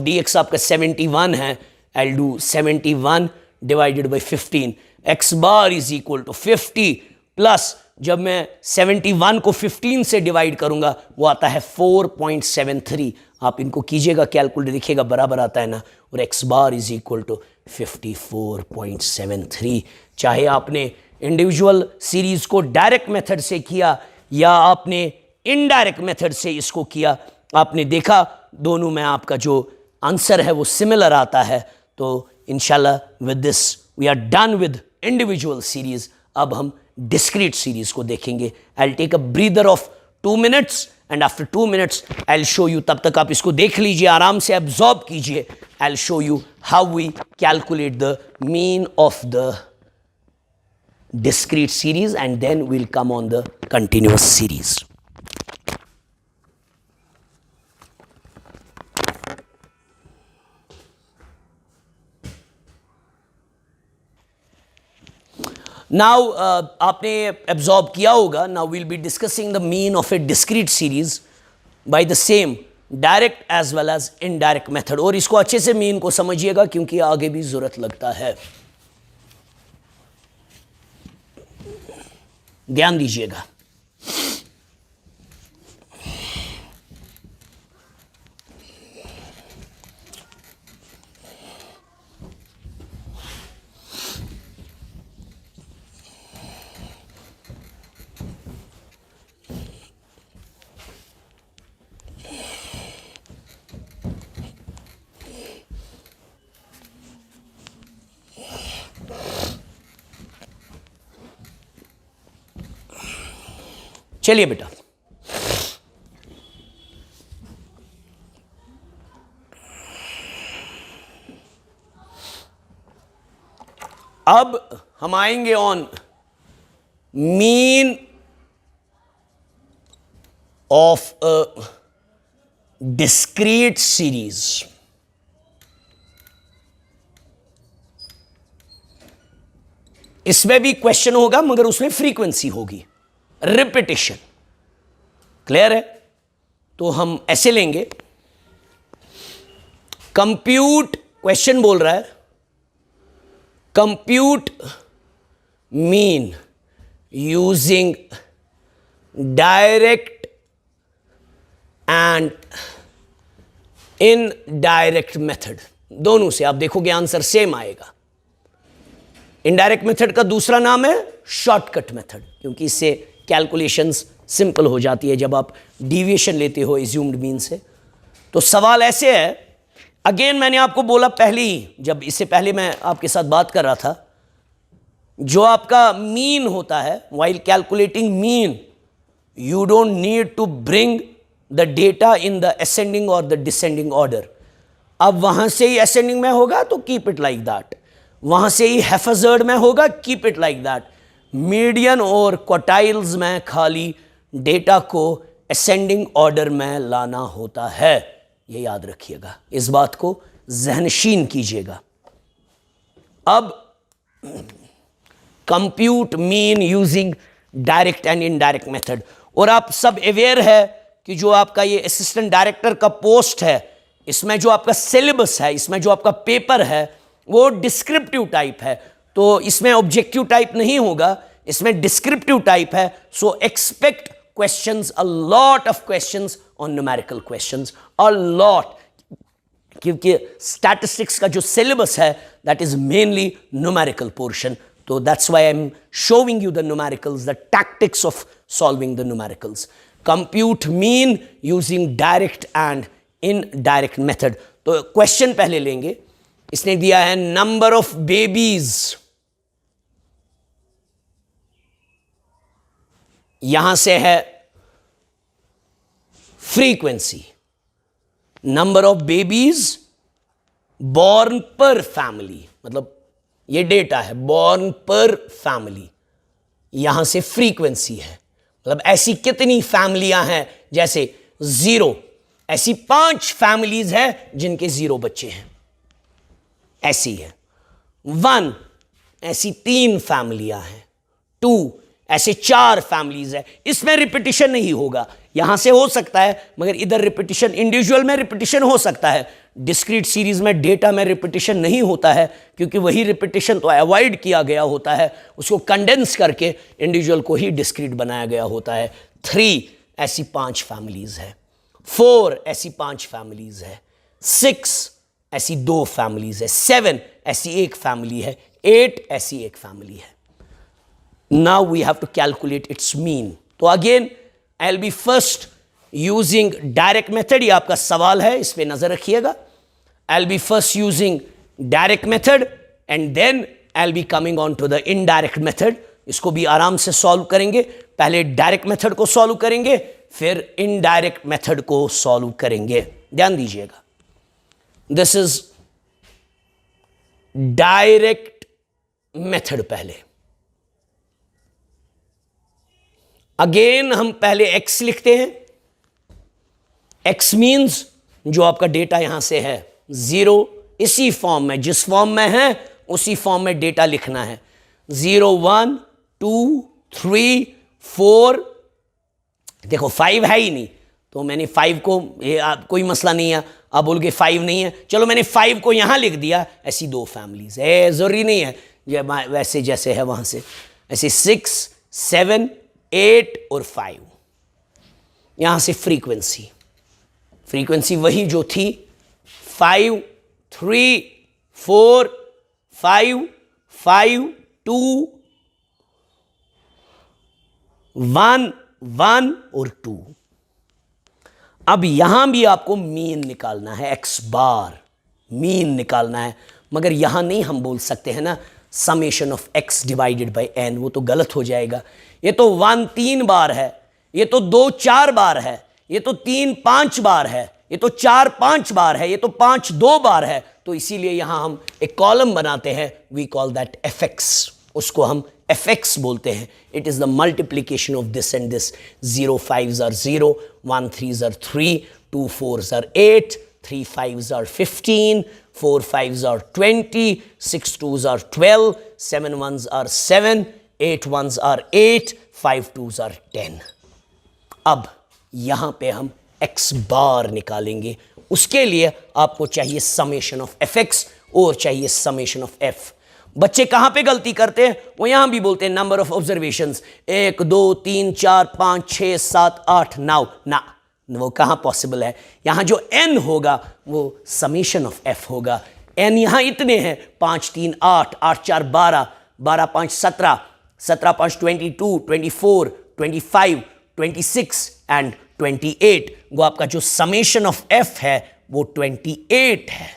Speaker 1: dx आपका 71 है। I'll do 71 divided by 15, x bar is equal to 50 plus, जब मैं 71 को 15 से डिवाइड करूंगा वो आता है 4.73। आप इनको कीजिएगा, कैलकुलेटर दिखेगा, बराबर आता है ना, और x bar is equal to 54.73। चाहे आपने इंडिविजुअल सीरीज को डायरेक्ट मेथड से किया या आपने इनडायरेक्ट मेथड से इसको किया, आपने देखा दोनों में आपका जो आंसर है वो सिमिलर आता है। तो इंशाल्लाह with this we are done with individual series. अब हम डिस्क्रीट सीरीज को देखेंगे। I will take a breather of 2 minutes and after 2 minutes I will show you, तब तक आप इसको देख लीजिए, आराम से एब्जॉर्ब कीजिए। I will show you how we calculate the mean of the discrete series and then we'll come on the continuous series. Now आपने absorb किया होगा, now we'll be discussing the mean of a discrete series by the same direct as well as indirect method। और इसको अच्छे से mean को समझिएगा क्योंकि आगे भी जरूरत लगता है, ध्यान दीजिएगा। चलिए बेटा, अब हम आएंगे on mean of a discrete series. इसमें भी क्वेश्चन होगा मगर उसमें फ्रीक्वेंसी होगी, रिपीटिशन। क्लियर है? तो हम ऐसे लेंगे, कंप्यूट, क्वेश्चन बोल रहा है compute mean using direct and indirect method, दोनों से आप देखोगे आंसर सेम आएगा। इनडायरेक्ट मेथड का दूसरा नाम है शॉर्टकट मेथड, क्योंकि इससे कैलकुलेशंस सिंपल हो जाती है जब आप डिविएशन लेते हो एज्यूम्ड मीन से। तो सवाल ऐसे है, अगेन मैंने आपको बोला पहले ही, जब इससे पहले मैं आपके साथ बात कर रहा था, जो आपका मीन होता है, while calculating mean you don't need to bring the data in the ascending और द डिसेंडिंग ऑर्डर। अब वहां से ही असेंडिंग में होगा तो कीप इट लाइक दैट, वहां से ही हैफाजर्ड में होगा, keep it like that. Median और क्वार्टाइल्स में खाली डेटा को असेंडिंग ऑर्डर में लाना होता है, ये याद रखिएगा, इस बात को ज़हनशीन कीजिएगा। अब compute mean using direct and indirect method, और आप सब अवेयर है कि जो आपका ये असिस्टेंट डायरेक्टर का पोस्ट है, इसमें जो आपका सिलेबस है, इसमें जो आपका पेपर है वो डिस्क्रिप्टिव टाइप है, तो इसमें ऑब्जेक्टिव टाइप नहीं होगा, इसमें डिस्क्रिप्टिव टाइप है। So expect questions, a lot of questions on numerical questions, a lot, क्योंकि स्टैटिस्टिक्स का जो सिलेबस है that is mainly numerical portion. तो that's why I am showing you the numericals, the tactics of solving the numericals. Compute mean using direct and indirect method. तो question पहले लेंगे, इसने दिया है नंबर ऑफ बेबीज, यहां से है frequency, number of babies born पर फैमिली, मतलब ये डेटा है बॉर्न पर फैमिली, यहां से फ्रीक्वेंसी है, मतलब ऐसी कितनी फैमिलियां हैं, जैसे 0, ऐसी 5 फैमिलीज हैं जिनके 0 बच्चे हैं, ऐसी है। 1, ऐसी 3 फैमिलियां हैं। 2, ऐसे 4 फैमिलीज है। इसमें रिपीटिशन नहीं होगा, यहां से हो सकता है, मगर इधर रिपीटिशन, इंडिविजुअल में रिपीटिशन हो सकता है, डिस्क्रीट सीरीज में डेटा में रिपीटिशन नहीं होता है, क्योंकि वही रिपीटिशन तो अवॉइड किया गया होता है, उसको कंडेंस करके इंडिविजुअल को ही डिस्क्रीट बनाया गया होता है। 3, ऐसी 5 फैमिलीज है। 4, ऐसी 5 फैमिलीज है। 6, ऐसी 2 फैमिलीज है। 7, ऐसी 1 फैमिली है। 8, ऐसी 1 फैमिली है। Now we have to calculate its mean. तो again I'll be first using direct method, ये आपका सवाल है, इस पे नजर रखिएगा। I'll be first using direct method and then I'll be coming on to the indirect method. इसको भी आराम से सॉल्व करेंगे, पहले डायरेक्ट मेथड को सॉल्व करेंगे, फिर इनडायरेक्ट मेथड को सॉल्व करेंगे। ध्यान दीजिएगा, दिस इज डायरेक्ट मेथड। पहले अगेन हम पहले x लिखते हैं। x मीन्स जो आपका डेटा यहां से है 0, इसी फॉर्म में, जिस फॉर्म में है उसी फॉर्म में डेटा लिखना है। 0, 1, 2, 3, 4, देखो 5 है ही नहीं, तो मैंने 5 को, ये कोई मसला नहीं है, आप बोलोगे 5 नहीं है, चलो मैंने 5 को यहां लिख दिया। ऐसी 2 फैमिलीज है, जरूरी नहीं है वैसे जैसे है वहां से, ऐसे 6, 7, 8 और 5। यहां से फ्रीक्वेंसी, फ्रीक्वेंसी वही जो थी, 5, 3, 4, 5, 5, 2, 1, 1 और 2। अब यहां भी आपको मीन निकालना है, x बार मीन निकालना है, मगर यहां नहीं हम बोल सकते हैं ना summation of x divided by n, वो तो गलत हो जाएगा। ये तो 1 3 बार है, ये तो 2 4 बार है, ये तो 3 5 बार है, ये तो 4 5 बार है, ये तो 5 2 बार है। तो इसीलिए यहां हम एक कॉलम बनाते हैं, वी कॉल दैट fx, उसको हम fx बोलते हैं। It is the multiplication of this and this. 0 5s are 0, 1 3s are 3, 2 4s are 8, 3 5s are 15, 4 5s are 20, 6 2s are 12, 7 1s are 7, 8 1s are 8, 5 2s are 10। अब यहां पे हम x बार निकालेंगे, उसके लिए आपको चाहिए समेशन ऑफ fx और चाहिए समेशन ऑफ f। बच्चे कहां पे गलती करते हैं, वो यहां भी बोलते हैं नंबर ऑफ ऑब्जर्वेशंस 1 2 3 4 5 6 7 8 9, ना वो कहाँ पॉसिबल है? यहाँ जो n होगा वो समेशन ऑफ f होगा। n यहाँ इतने हैं, 5 3 8, 8 4 12, 12 5 17, 17 5 22, 24, 25, 26 एंड 28। वो आपका जो समेशन ऑफ f है वो 28 है।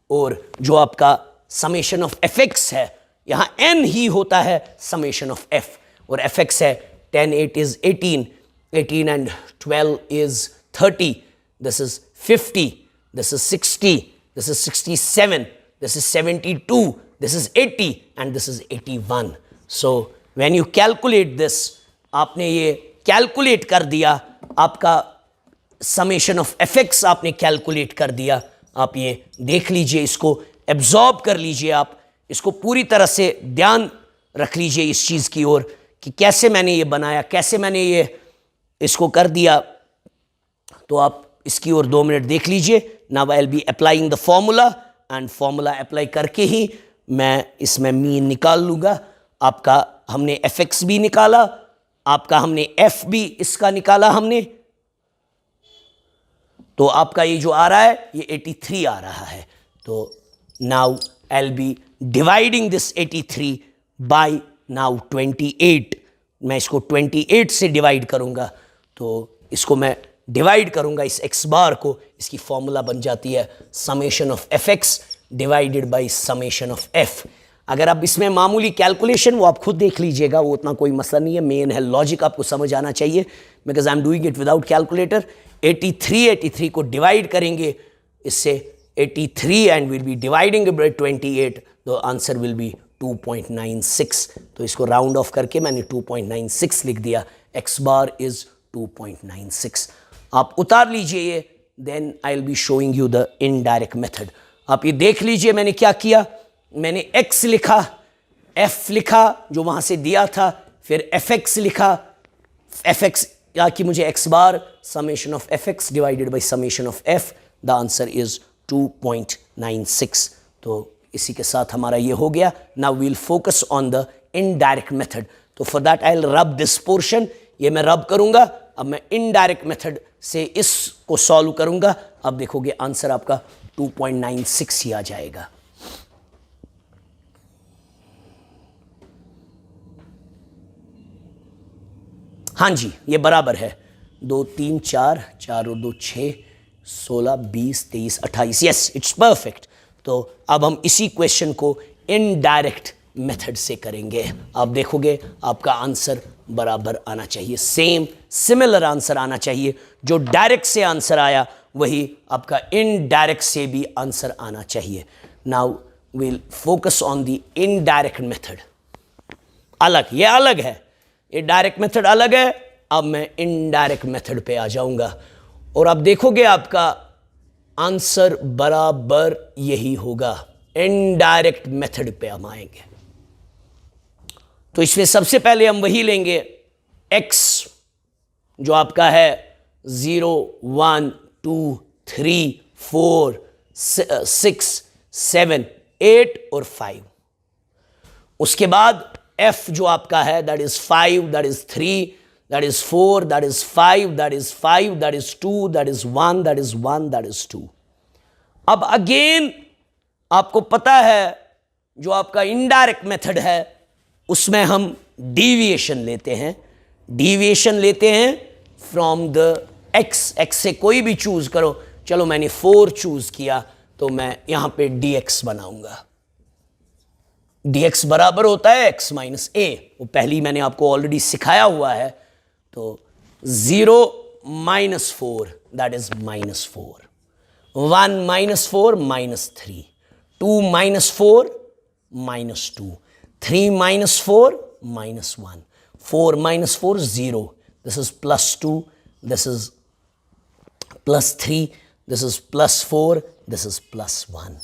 Speaker 1: और जो आपका समेशन ऑफ fx है, यहाँ n ही होता है समेशन ऑफ f, और fx है 10 8 is 18, 18 and 12 is 30, this is 50, this is 60, this is 67, this is 72, this is 80 and this is 81. So when you calculate this, आपने ये कैलकुलेट कर दिया, आपका समेशन ऑफ fx आपने कैलकुलेट कर दिया। आप ये देख लीजिए, इसको एब्जॉर्ब कर लीजिए, आप इसको पूरी तरह से ध्यान रख लीजिए इस चीज़ की ओर कि कैसे मैंने ये बनाया, कैसे मैंने ये इसको कर दिया। तो आप इसकी ओर 2 मिनट देख लीजिए। Now I will be applying the formula, and formula apply करके ही मैं इसमें मीन निकाल लूँगा। आपका हमने fx भी निकाला, आपका हमने f भी इसका निकाला हमने, तो आपका ये जो आ रहा है ये 83 आ रहा है। तो now I will be dividing this 83 by now 28। मैं इसको 28 से डिवाइड करूंगा, तो इसको मैं डिवाइड करूंगा इस x बार को, इसकी फॉर्मूला बन जाती है summation of fx divided by summation of f। अगर आप इसमें मामूली कैलकुलेशन वो आप खुद देख लीजिएगा, वो उतना कोई मसला नहीं है, मेन है लॉजिक आपको समझ आना चाहिए, because I am doing it without calculator. 83 को डिवाइड करेंगे इससे 83 and will be dividing by 28, the answer will B 2.96। तो इसको राउंड ऑफ करके मैंने 2.96 लिख दिया, x बार इज 2.96। आप उतार लीजिए ये, then I will be showing you the indirect method. आप ये देख लीजिए मैंने क्या किया, मैंने x लिखा, f लिखा जो वहां से दिया था, फिर fx लिखा, fx या कि मुझे x bar summation of fx divided by summation of f, the answer is 2.96। तो इसी के साथ हमारा ये हो गया। Now we'll focus on the indirect method. तो for that I will rub this portion, ये मैं रब करूंगा। अब मैं इनडायरेक्ट मेथड से इसको सॉल्व करूंगा। अब देखोगे आंसर आपका 2.96 ही आ जाएगा। हाँ जी, ये बराबर है 2 3 4, 4 और 2 6, 16 20 23 28, यस इट्स परफेक्ट। तो अब हम इसी क्वेश्चन को इनडायरेक्ट मेथड से करेंगे। आप देखोगे आपका आंसर बराबर आना चाहिए, सेम सिमिलर आंसर आना चाहिए। जो डायरेक्ट से आंसर आया वही आपका इनडायरेक्ट से भी आंसर आना चाहिए। Now we'll focus on the indirect method. अलग, ये अलग है, ये डायरेक्ट मेथड अलग है। अब मैं इनडायरेक्ट मेथड पे आ जाऊंगा और अब देखोगे आपका आंसर बराबर यही होगा। इनडायरेक्ट मेथड पे हम आएंगे, तो इसमें सबसे पहले हम वही लेंगे x जो आपका है 0 1 2 3 4 6 7 8 और 5। उसके बाद f जो आपका है that is 5, that is 3, that is 4, that is 5, that is 5, that is 2, that is 1, that is 1, that is 2। अब अगेन आपको पता है जो आपका इनडायरेक्ट मेथड है उसमें हम डेविएशन लेते हैं। डेविएशन लेते हैं फ्रॉम द x से कोई भी चूज करो। चलो मैंने 4 चूज किया तो मैं यहां पे dx बनाऊंगा। dx बराबर होता है x माइनस a, वो पहली मैंने आपको ऑलरेडी सिखाया हुआ है। तो 0 minus 4 that is minus 4, 1 minus 4 minus 3, 2 minus 4 minus 2, 3 minus 4 minus 1, 4 minus 4 0, this is plus 2, this is plus 3, this is plus 4, this is plus 1।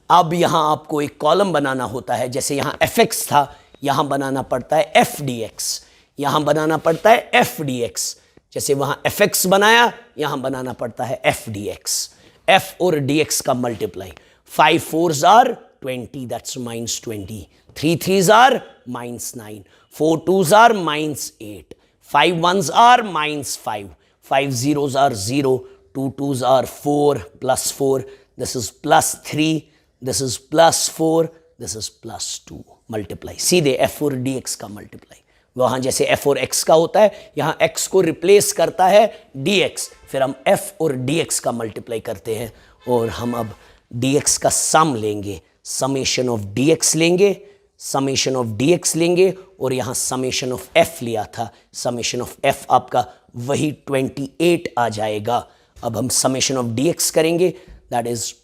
Speaker 1: अब यहां आपको एक कॉलम बनाना होता है, जैसे यहां fx था यहां बनाना पड़ता है f dx, यहां बनाना पड़ता है f dx। जैसे वहां fx बनाया यहां बनाना पड़ता है f dx, f और dx का multiply. 5 4s are 20, that's minus 20, 3 3s are minus 9, 4 2s are minus 8, 5 1s are minus 5, 5 zeros are 0, 2 twos are 4, plus 4, this is plus 3, this is plus 4, this is plus 2, multiply सीधे f और dx का multiply. वहाँ जैसे f और x का होता है, यहाँ x को रिप्लेस करता है dx, फिर हम f और dx का मल्टीप्लाई करते हैं और हम अब dx का सम लेंगे, समेशन ऑफ dx लेंगे, समेशन ऑफ dx लेंगे और यहाँ समेशन ऑफ f लिया था, समेशन ऑफ f आपका वही 28 आ जाएगा। अब हम समेशन ऑफ dx करेंगे, दैट इज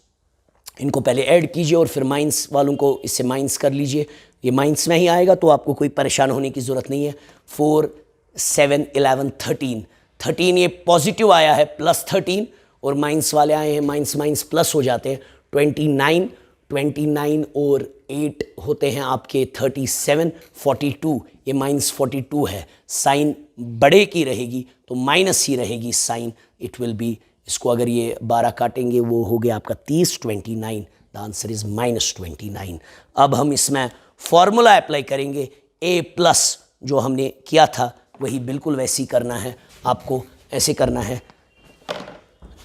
Speaker 1: इनको पहले ऐड कीजिए और फिर माइनस वालों को इससे माइनस कर लीजिए, ये माइनस में ही आएगा तो आपको कोई परेशान होने की ज़रूरत नहीं है। 4 7 11 13, 13 ये पॉजिटिव आया है प्लस 13 और माइनस वाले आए हैं माइनस माइनस प्लस हो जाते हैं। 29 29 और 8 होते हैं आपके 37, 42 ये माइनस 42 है, साइन बड़े की रहेगी तो माइनस ही रहेगी साइन, इट विल बी, इसको अगर ये 12 काटेंगे वो हो गया आपका 30, 29, द आंसर इज -29। अब हम इसमें फॉर्मूला अप्लाई करेंगे, a प्लस जो हमने किया था वही बिल्कुल वैसे ही करना है, आपको ऐसे करना है,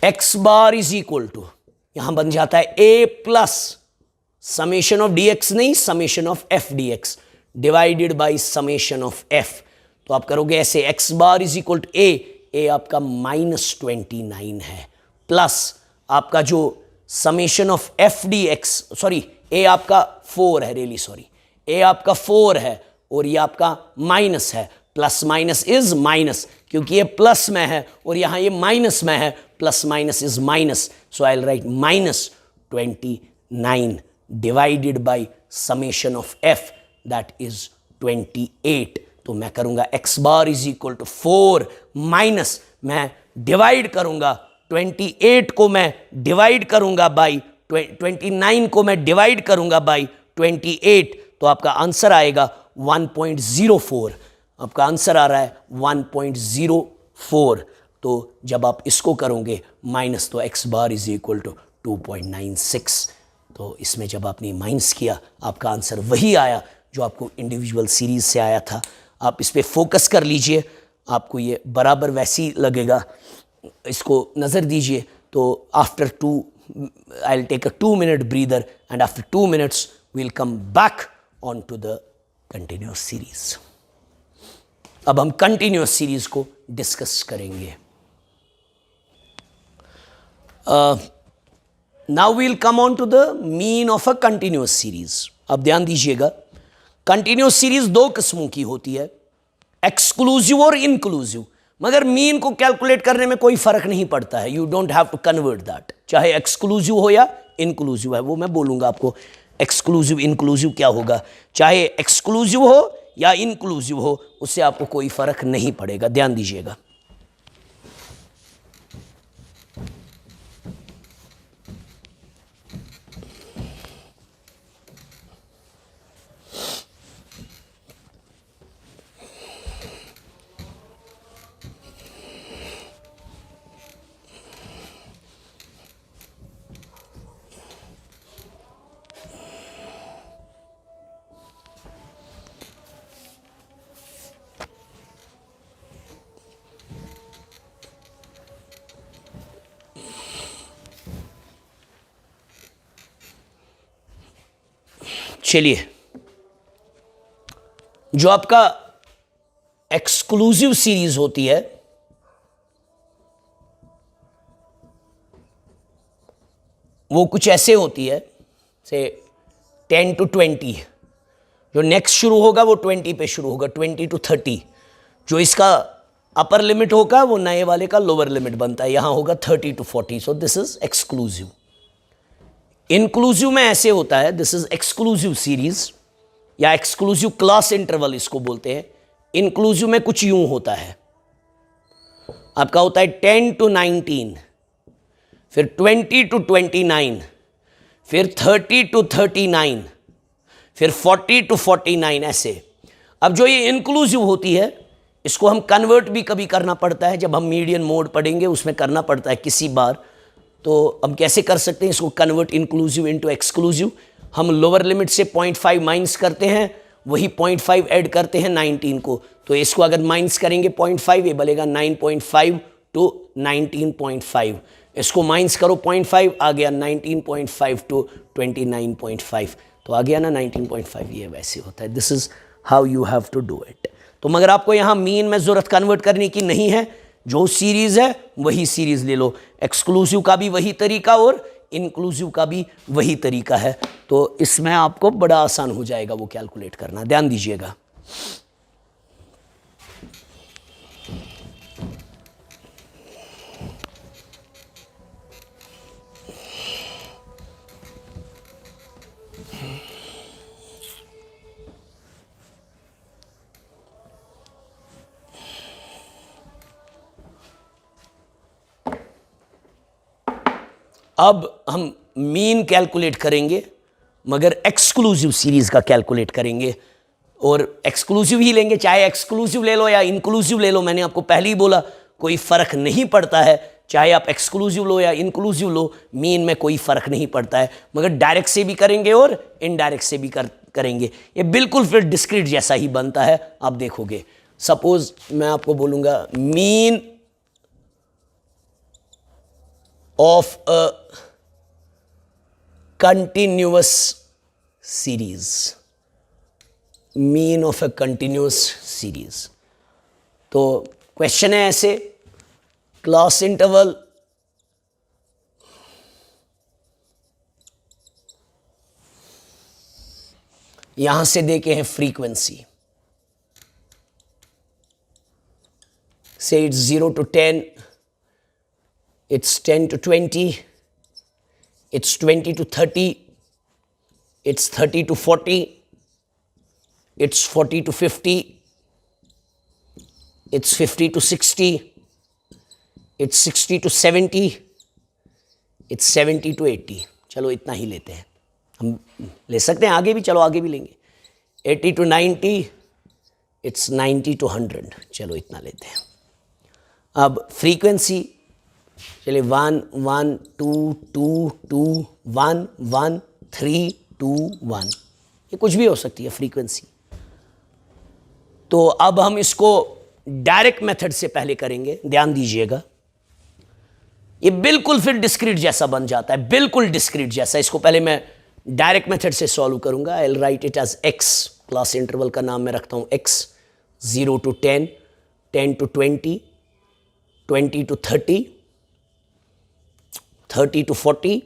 Speaker 1: x bar is equal to, यहाँ बन जाता है a plus summation of dx नहीं, summation of f dx divided by summation of f। तो आप करोगे ऐसे, x bar is equal to a आपका -29 है, प्लस आपका जो summation of f dx, sorry a आपका 4 है, रियली सॉरी, a आपका 4 है और ये आपका माइनस है, प्लस माइनस इज माइनस, क्योंकि ये प्लस में है और यहाँ ये माइनस में है, plus minus is minus, so I will write -29 divided by summation of f that is 28। तो मैं करूँगा x bar is equal to 4 minus, मैं डिवाइड करूँगा 28 को मैं डिवाइड करूँगा बाई 29 को मैं डिवाइड करूँगा बाई 28, तो आपका आंसर आएगा 1.04, आपका आंसर आ रहा है 1.04। तो जब आप इसको करोगे माइनस तो x bar is equal to 2.96, तो इसमें जब आपने माइनस किया आपका आंसर वही आया जो आपको इंडिविजुअल सीरीज से आया था। आप इस पर फोकस कर लीजिए, आपको ये बराबर वैसे ही लगेगा, इसको नज़र दीजिए। तो after 2 I will take a 2 minute breather and after 2 minutes we will come back on to the continuous series. अब हम कंटिन्यूस सीरीज को डिस्कस करेंगे। Now we will come on to the mean of a continuous series. अब ध्यान दीजिएगा, continuous series दो किस्मों की होती है, एक्सक्लूसिव और इंक्लूसिव, मगर मीन को कैलकुलेट करने में कोई फर्क नहीं पड़ता है, you don't have to convert that, चाहे एक्सक्लूसिव हो या इंक्लूसिव है, वो मैं बोलूंगा आपको एक्सक्लूसिव इंक्लूसिव क्या होगा, चाहे एक्सक्लूसिव हो या इंक्लूसिव हो उससे आपको कोई फर्क नहीं पड़ेगा, ध्यान दीजिएगा। चलिए, जो आपका एक्सक्लूसिव सीरीज होती है वो कुछ ऐसे होती है, से 10 to 20, जो नेक्स्ट शुरू होगा वो 20 पे शुरू होगा, 20 to 30, जो इसका अपर लिमिट होगा वो नए वाले का लोअर लिमिट बनता है, यहां होगा 30 to 40, so this is exclusive. Inclusive में ऐसे होता है, दिस इज एक्सक्लूसिव सीरीज या एक्सक्लूसिव क्लास इंटरवल इसको बोलते हैं। इंक्लूसिव में कुछ यूं होता है, आपका होता है 10 to 19, फिर 20 to 29, फिर 30 to 39, फिर 40 to 49, ऐसे। अब जो ये इंक्लूसिव होती है इसको हम कन्वर्ट भी कभी करना पड़ता है, जब हम मीडियन मोड पढ़ेंगे उसमें करना पड़ता है किसी बार। तो हम कैसे कर सकते हैं इसको कन्वर्ट इंक्लूसिव इनटू एक्सक्लूसिव? हम लोअर लिमिट से 0.5 माइनस करते हैं, वही 0.5 ऐड करते हैं 19 को, तो इसको अगर माइनस करेंगे 0.5 ये बनेगा 9.5 टू 19.5, इसको माइनस करो 0.5, आ गया 19.5 टू 29.5, तो आ गया ना 19.5, ये वैसे होता है। This is how you have to do it. तो मगर आपको यहाँ मीन में ज़रूरत कन्वर्ट करने की नहीं है, जो सीरीज़ है वही सीरीज़ ले लो, एक्सक्लूसिव का भी वही तरीका और इंक्लूसिव का भी वही तरीका है, तो इसमें आपको बड़ा आसान हो जाएगा वो कैलकुलेट करना, ध्यान दीजिएगा। अब हम मीन कैलकुलेट करेंगे मगर एक्सक्लूसिव सीरीज का कैलकुलेट करेंगे, और एक्सक्लूसिव ही लेंगे, चाहे एक्सक्लूसिव ले लो या इंक्लूसिव ले लो। मैंने आपको पहले ही बोला कोई फ़र्क नहीं पड़ता है, चाहे आप एक्सक्लूसिव लो या इंक्लूसिव लो, मीन में कोई फ़र्क नहीं पड़ता है, मगर डायरेक्ट से भी करेंगे और इनडायरेक्ट से भी करेंगे। ये बिल्कुल फिर डिस्क्रीट जैसा ही बनता है, आप देखोगे। सपोज मैं आपको बोलूँगा mean of a continuous series, mean of a continuous series। तो क्वेश्चन है ऐसे, क्लास इंटरवल यहां से देके हैं फ्रीक्वेंसी, से it's 0 to 10, it's 10 to 20, it's 20 to 30, it's 30 to 40, it's 40 to 50, it's 50 to 60, it's 60 to 70, it's 70 to 80। चलो इतना ही लेते हैं, हम ले सकते हैं आगे भी, चलो आगे भी लेंगे। 80 to 90, it's 90 to 100, चलो इतना लेते हैं। अब फ्रीक्वेंसी चलिए 1 1 2 2 2 1 1 3 2 1, ये कुछ भी हो सकती है फ्रीक्वेंसी। तो अब हम इसको डायरेक्ट मेथड से पहले करेंगे, ध्यान दीजिएगा। ये बिल्कुल फिर डिस्क्रीट जैसा बन जाता है, बिल्कुल डिस्क्रीट जैसा। इसको पहले मैं डायरेक्ट मेथड से सॉल्व करूंगा। I will write it as x, class interval का नाम मैं रखता हूं x. 0 to 10, 10 to 20, 20 to 30, 30 to 40,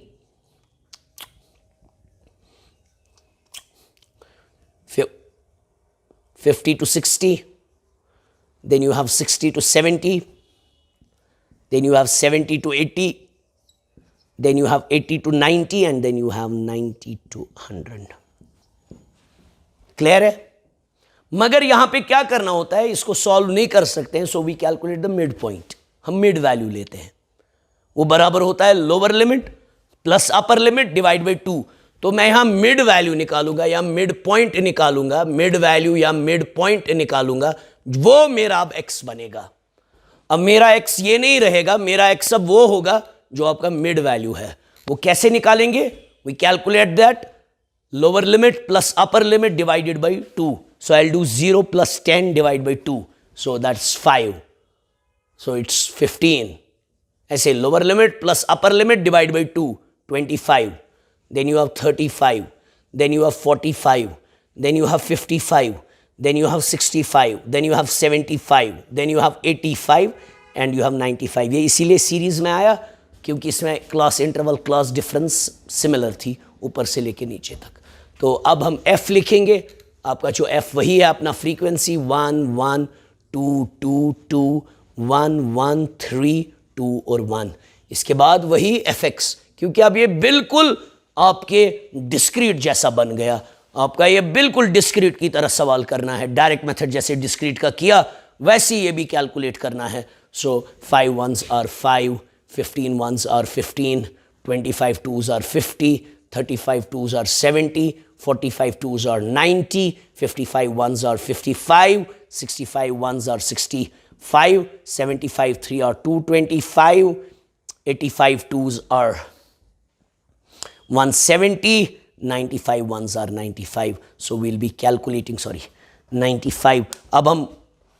Speaker 1: 50 to 60, then you have 60 to 70, then you have 70 to 80, then you have 80 to 90, and then you have 90 to 100। Clear है? मगर यहां पे क्या करना होता है, इसको सॉल्व नहीं कर सकते हैं, so we calculate the mid point. हम मिड वैल्यू लेते हैं, वो बराबर होता है lower limit plus upper limit divide by 2। तो मैं यहां मिड वैल्यू निकालूंगा या मिड पॉइंट निकालूंगा, मिड वैल्यू या मिड पॉइंट निकालूंगा, वो मेरा अब एक्स बनेगा। अब मेरा एक्स ये नहीं रहेगा, मेरा एक्स अब वो होगा जो आपका मिड वैल्यू है। वो कैसे निकालेंगे? We calculate that lower limit plus upper limit divided by 2। So I will do 0 plus 10 divide by 2, so that's 5, so it's 15। ऐसे lower limit plus upper limit divide by 2, 25, then you have 35, then you have 45, then you have 55, then you have 65, then you have 75, then you have 85, and you have 95। ये इसीलिए series में आया क्योंकि इसमें class interval class difference similar थी ऊपर से लेके नीचे तक। तो अब हम f लिखेंगे, आपका जो f वही है अपना फ्रीक्वेंसी 1 1 2 2 2 1 1 3 2 और 1। इसके बाद वही fx, क्योंकि अब ये बिल्कुल आपके डिस्क्रीट जैसा बन गया। आपका ये बिल्कुल डिस्क्रीट की तरह सवाल करना है, डायरेक्ट मेथड जैसे डिस्क्रीट का किया वैसे ये भी कैलकुलेट करना है। सो 5 ones are 5, 15 ones are 15, 25 twos are 50, 35 twos are 70, 45 twos are 90, 55 ones are 55, 65 ones are 65, 75 3 are 225, 85 twos are 170, 95 ones are 95। So we'll be calculating 95। अब हम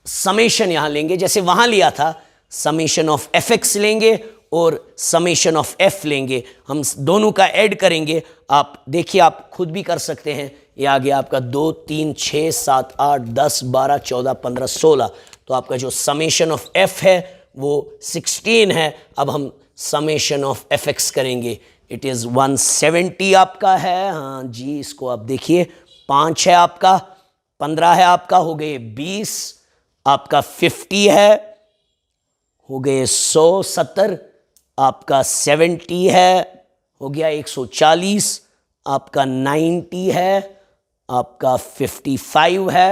Speaker 1: समेशन यहां लेंगे, जैसे वहां लिया था समेशन ऑफ एफ एक्स लेंगे और समेशन ऑफ एफ लेंगे, हम दोनों का ऐड करेंगे। आप देखिए, आप खुद भी कर सकते हैं। ये आ गया आपका 2 3 6 7 8 10 12 14 15 16। तो आपका जो समेशन ऑफ एफ है वो 16 है। अब हम समेशन ऑफ एफ एक्स करेंगे। इट इज़ 170 आपका है। हाँ जी, इसको आप देखिए, 5 है आपका, 15 है आपका, हो गए 20, आपका 50 है, हो गए 170, आपका 70 है, हो गया 140, आपका 90 है, आपका 55 है,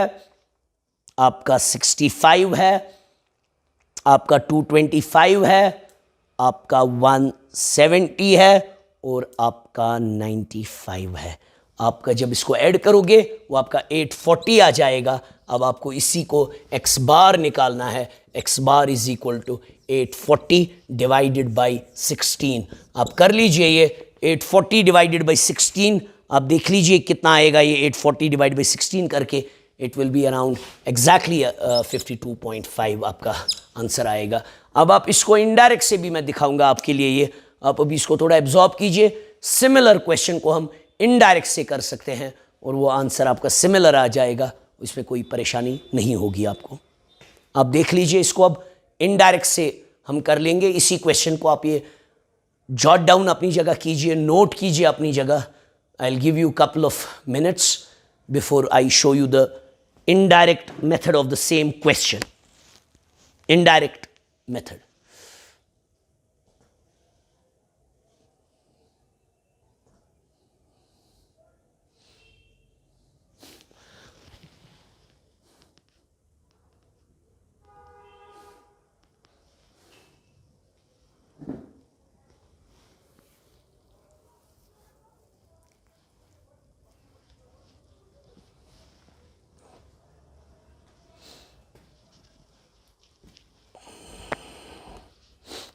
Speaker 1: आपका 65 है, आपका 225 है, आपका 170 है और आपका 95 है। आपका जब इसको ऐड करोगे वो आपका 840 आ जाएगा। अब आपको इसी को x बार निकालना है। x bar is equal to 840 divided by 16। आप कर लीजिए ये 840 डिवाइडेड बाई 16, आप देख लीजिए कितना आएगा ये 840 डिवाइड बाई 16 करके। It will be around exactly 52.5 आपका आंसर आएगा। अब आप इसको इनडायरेक्ट से भी मैं दिखाऊंगा आपके लिए। ये आप अभी इसको थोड़ा एब्जॉर्ब कीजिए। सिमिलर क्वेश्चन को हम इनडायरेक्ट से कर सकते हैं और वो आंसर आपका सिमिलर आ जाएगा, इसमें कोई परेशानी नहीं होगी आपको। आप देख लीजिए इसको, अब इनडायरेक्ट से हम कर लेंगे इसी क्वेश्चन को। आप ये जॉट डाउन अपनी जगह कीजिए, नोट कीजिए अपनी जगह। आई will give you couple of minutes before I show you the indirect method of the same question. Indirect method.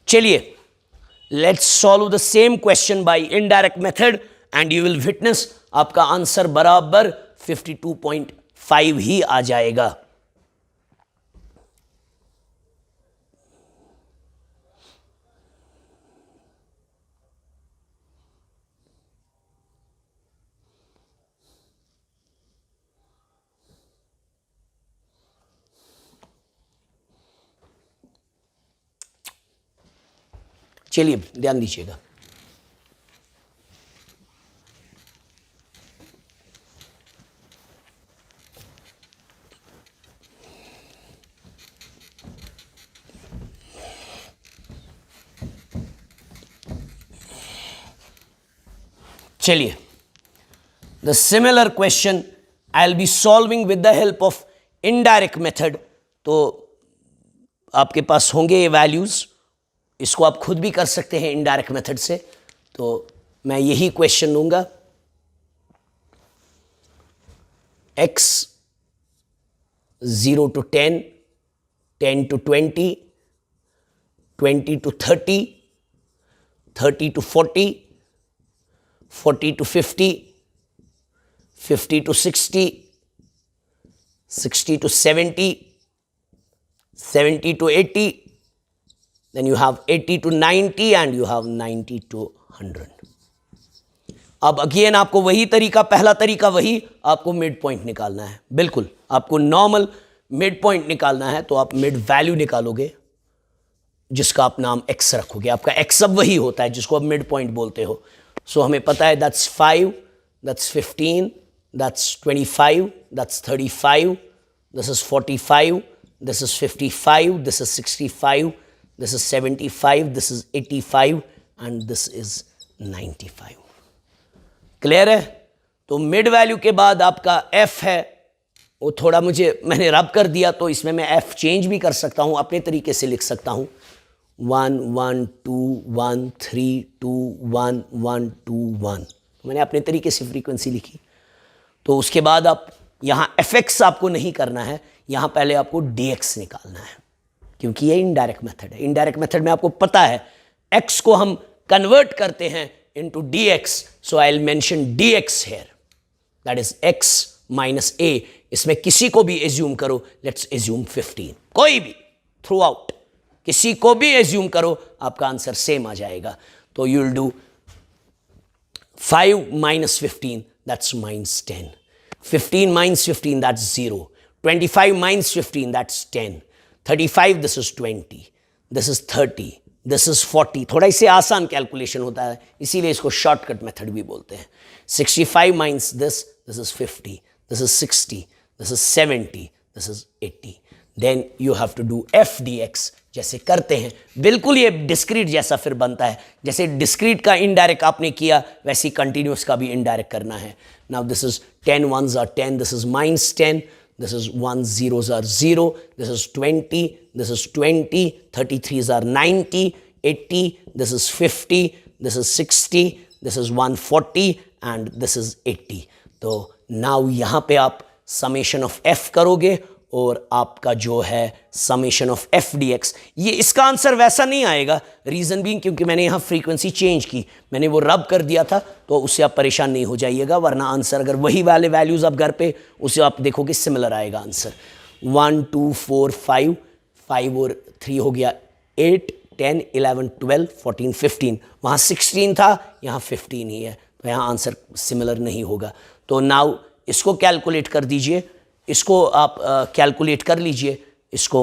Speaker 1: चलिए, let's solve the same question by indirect method and you will witness आपका answer बराबर 52.5 ही आ जाएगा। चलिए ध्यान दीजिएगा। चलिए, the similar question I will be solving with the help of indirect method. तो आपके पास होंगे ये वैल्यूज, इसको आप खुद भी कर सकते हैं इनडायरेक्ट मेथड से। तो मैं यही क्वेश्चन लूंगा, x 0 to 10, 10 to 20, 20 to 30, 30 to 40, 40 to 50, 50 to 60, 60 to 70, 70 to 80, then you have 80 to 90 and you have 90 to 100. अब अगेन आपको वही तरीका, पहला तरीका वही, आपको मिड पॉइंट निकालना है। बिल्कुल आपको नॉर्मल मिड पॉइंट निकालना है। तो आप मिड वैल्यू निकालोगे जिसका आप नाम x रखोगे। आपका x अब वही होता है जिसको आप मिड पॉइंट बोलते हो। सो हमें पता है that's 5, that's 15, that's 25, that's 35, this is 45, this is 55, this is 65, this is 75, this is 85 and this is 95. Clear है? तो मिड वैल्यू के बाद आपका f है, वो थोड़ा मैंने रब कर दिया, तो इसमें मैं f चेंज भी कर सकता हूँ, अपने तरीके से लिख सकता हूँ 1 1 2 1 3 2 1 1 2 1। मैंने अपने तरीके से फ्रीक्वेंसी लिखी। तो उसके बाद आप यहाँ fx आपको नहीं करना है, यहाँ पहले आपको dx निकालना है, क्योंकि ये इनडायरेक्ट मेथड है। इनडायरेक्ट मेथड में आपको पता है x को हम कन्वर्ट करते हैं into dx, so I will mention dx here, that is x minus a। इसमें किसी को भी एज्यूम करो, लेट्स एज्यूम 15, कोई भी थ्रू आउट किसी को भी एज्यूम करो, आपका आंसर सेम आ जाएगा. तो you will do 5 minus 15, that's minus 10. 15 minus 15, that's 0. 25 minus 15, that's 10. 35, this is 20. This is 30. This is 40. थोड़ा इससे आसान कैलकुलेशन होता है, इसीलिए इसको शॉर्टकट मेथड भी बोलते हैं. 65 minus this is 50. This is 60. This is 70. This is 80. Then you have to do f dx. जैसे करते हैं बिल्कुल ये डिस्क्रीट जैसा फिर बनता है. जैसे डिस्क्रीट का इनडायरेक्ट आपने किया वैसे ही कंटिन्यूस का भी इनडायरेक्ट करना है. Now this is 10 ones are 10, this is minus 10, this is 1 zeros are 0, this is 20, this is 20, 33s are 90, 80, this is 50, this is 60, this is 140 and this is 80. तो now यहाँ पे आप समेशन ऑफ f करोगे और आपका जो है summation of F D x, ये इसका आंसर वैसा नहीं आएगा. रीज़न भी क्योंकि मैंने यहाँ फ्रीक्वेंसी चेंज की, मैंने वो रब कर दिया था, तो उससे आप परेशान नहीं हो जाइएगा. वरना आंसर अगर वही वाले वैल्यूज़ आप घर पे उसे आप देखोगे सिमिलर आएगा आंसर. 1 2 4 5, 5 और 3 हो गया 8 10 11 12 14 15. वहाँ 16 था, यहाँ 15 ही है, तो यहाँ आंसर सिमिलर नहीं होगा. तो नाउ इसको कैलकुलेट कर दीजिए, इसको आप कैलकुलेट कर लीजिए. इसको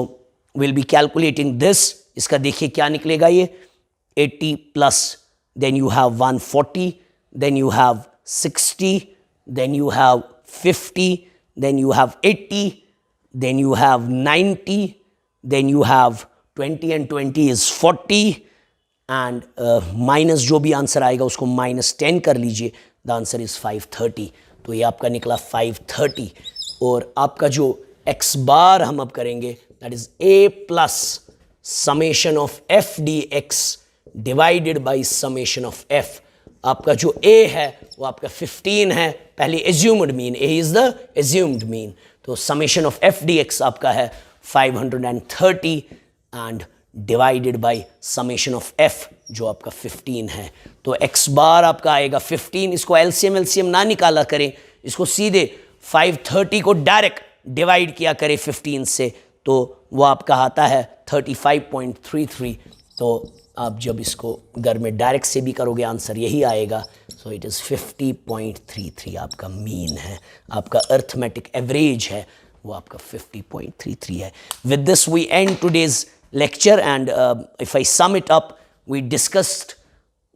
Speaker 1: विल बी कैलकुलेटिंग दिस. इसका देखिए क्या निकलेगा. ये 80 plus then you have 140, then you have 60, then you have 50, then you have 80, then you have 90, then you have 20 and 20 इज 40 एंड माइनस जो भी आंसर आएगा उसको -10 कर लीजिए. The answer is 530. तो ये आपका निकला 530. और आपका जो x बार हम अब करेंगे that is a plus summation of F D x divided by summation of f. आपका जो a है वो आपका 15 है, पहले assumed mean, a is the assumed mean. तो summation of F D X आपका है 530 and divided by summation of f जो आपका 15 है. तो x बार आपका आएगा 15. इसको एलसीएम ना निकाला करें, इसको सीधे 530 को डायरेक्ट डिवाइड किया करें 15 से, तो वो आपका आता है 35.33. तो आप जब इसको घर में डायरेक्ट से भी करोगे आंसर यही आएगा. सो इट इज़ 50.33 आपका मीन है, आपका अर्थमेटिक एवरेज है वो आपका 50.33 है. With this we end today's lecture and if I sum it up, we discussed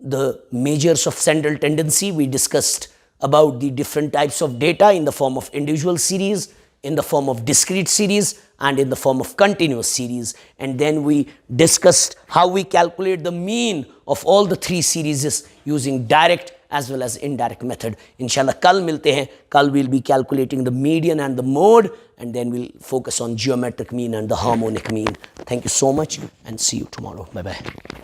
Speaker 1: the measures of central tendency, we discussed about the different types of data in the form of individual series, in the form of discrete series and in the form of continuous series. And then we discussed how we calculate the mean of all the three series using direct as well as indirect method. Inshallah kal milte hain. Kal we'll be calculating the median and the mode, and then we'll focus on geometric mean and the harmonic mean. Thank you so much and see you tomorrow. Bye bye.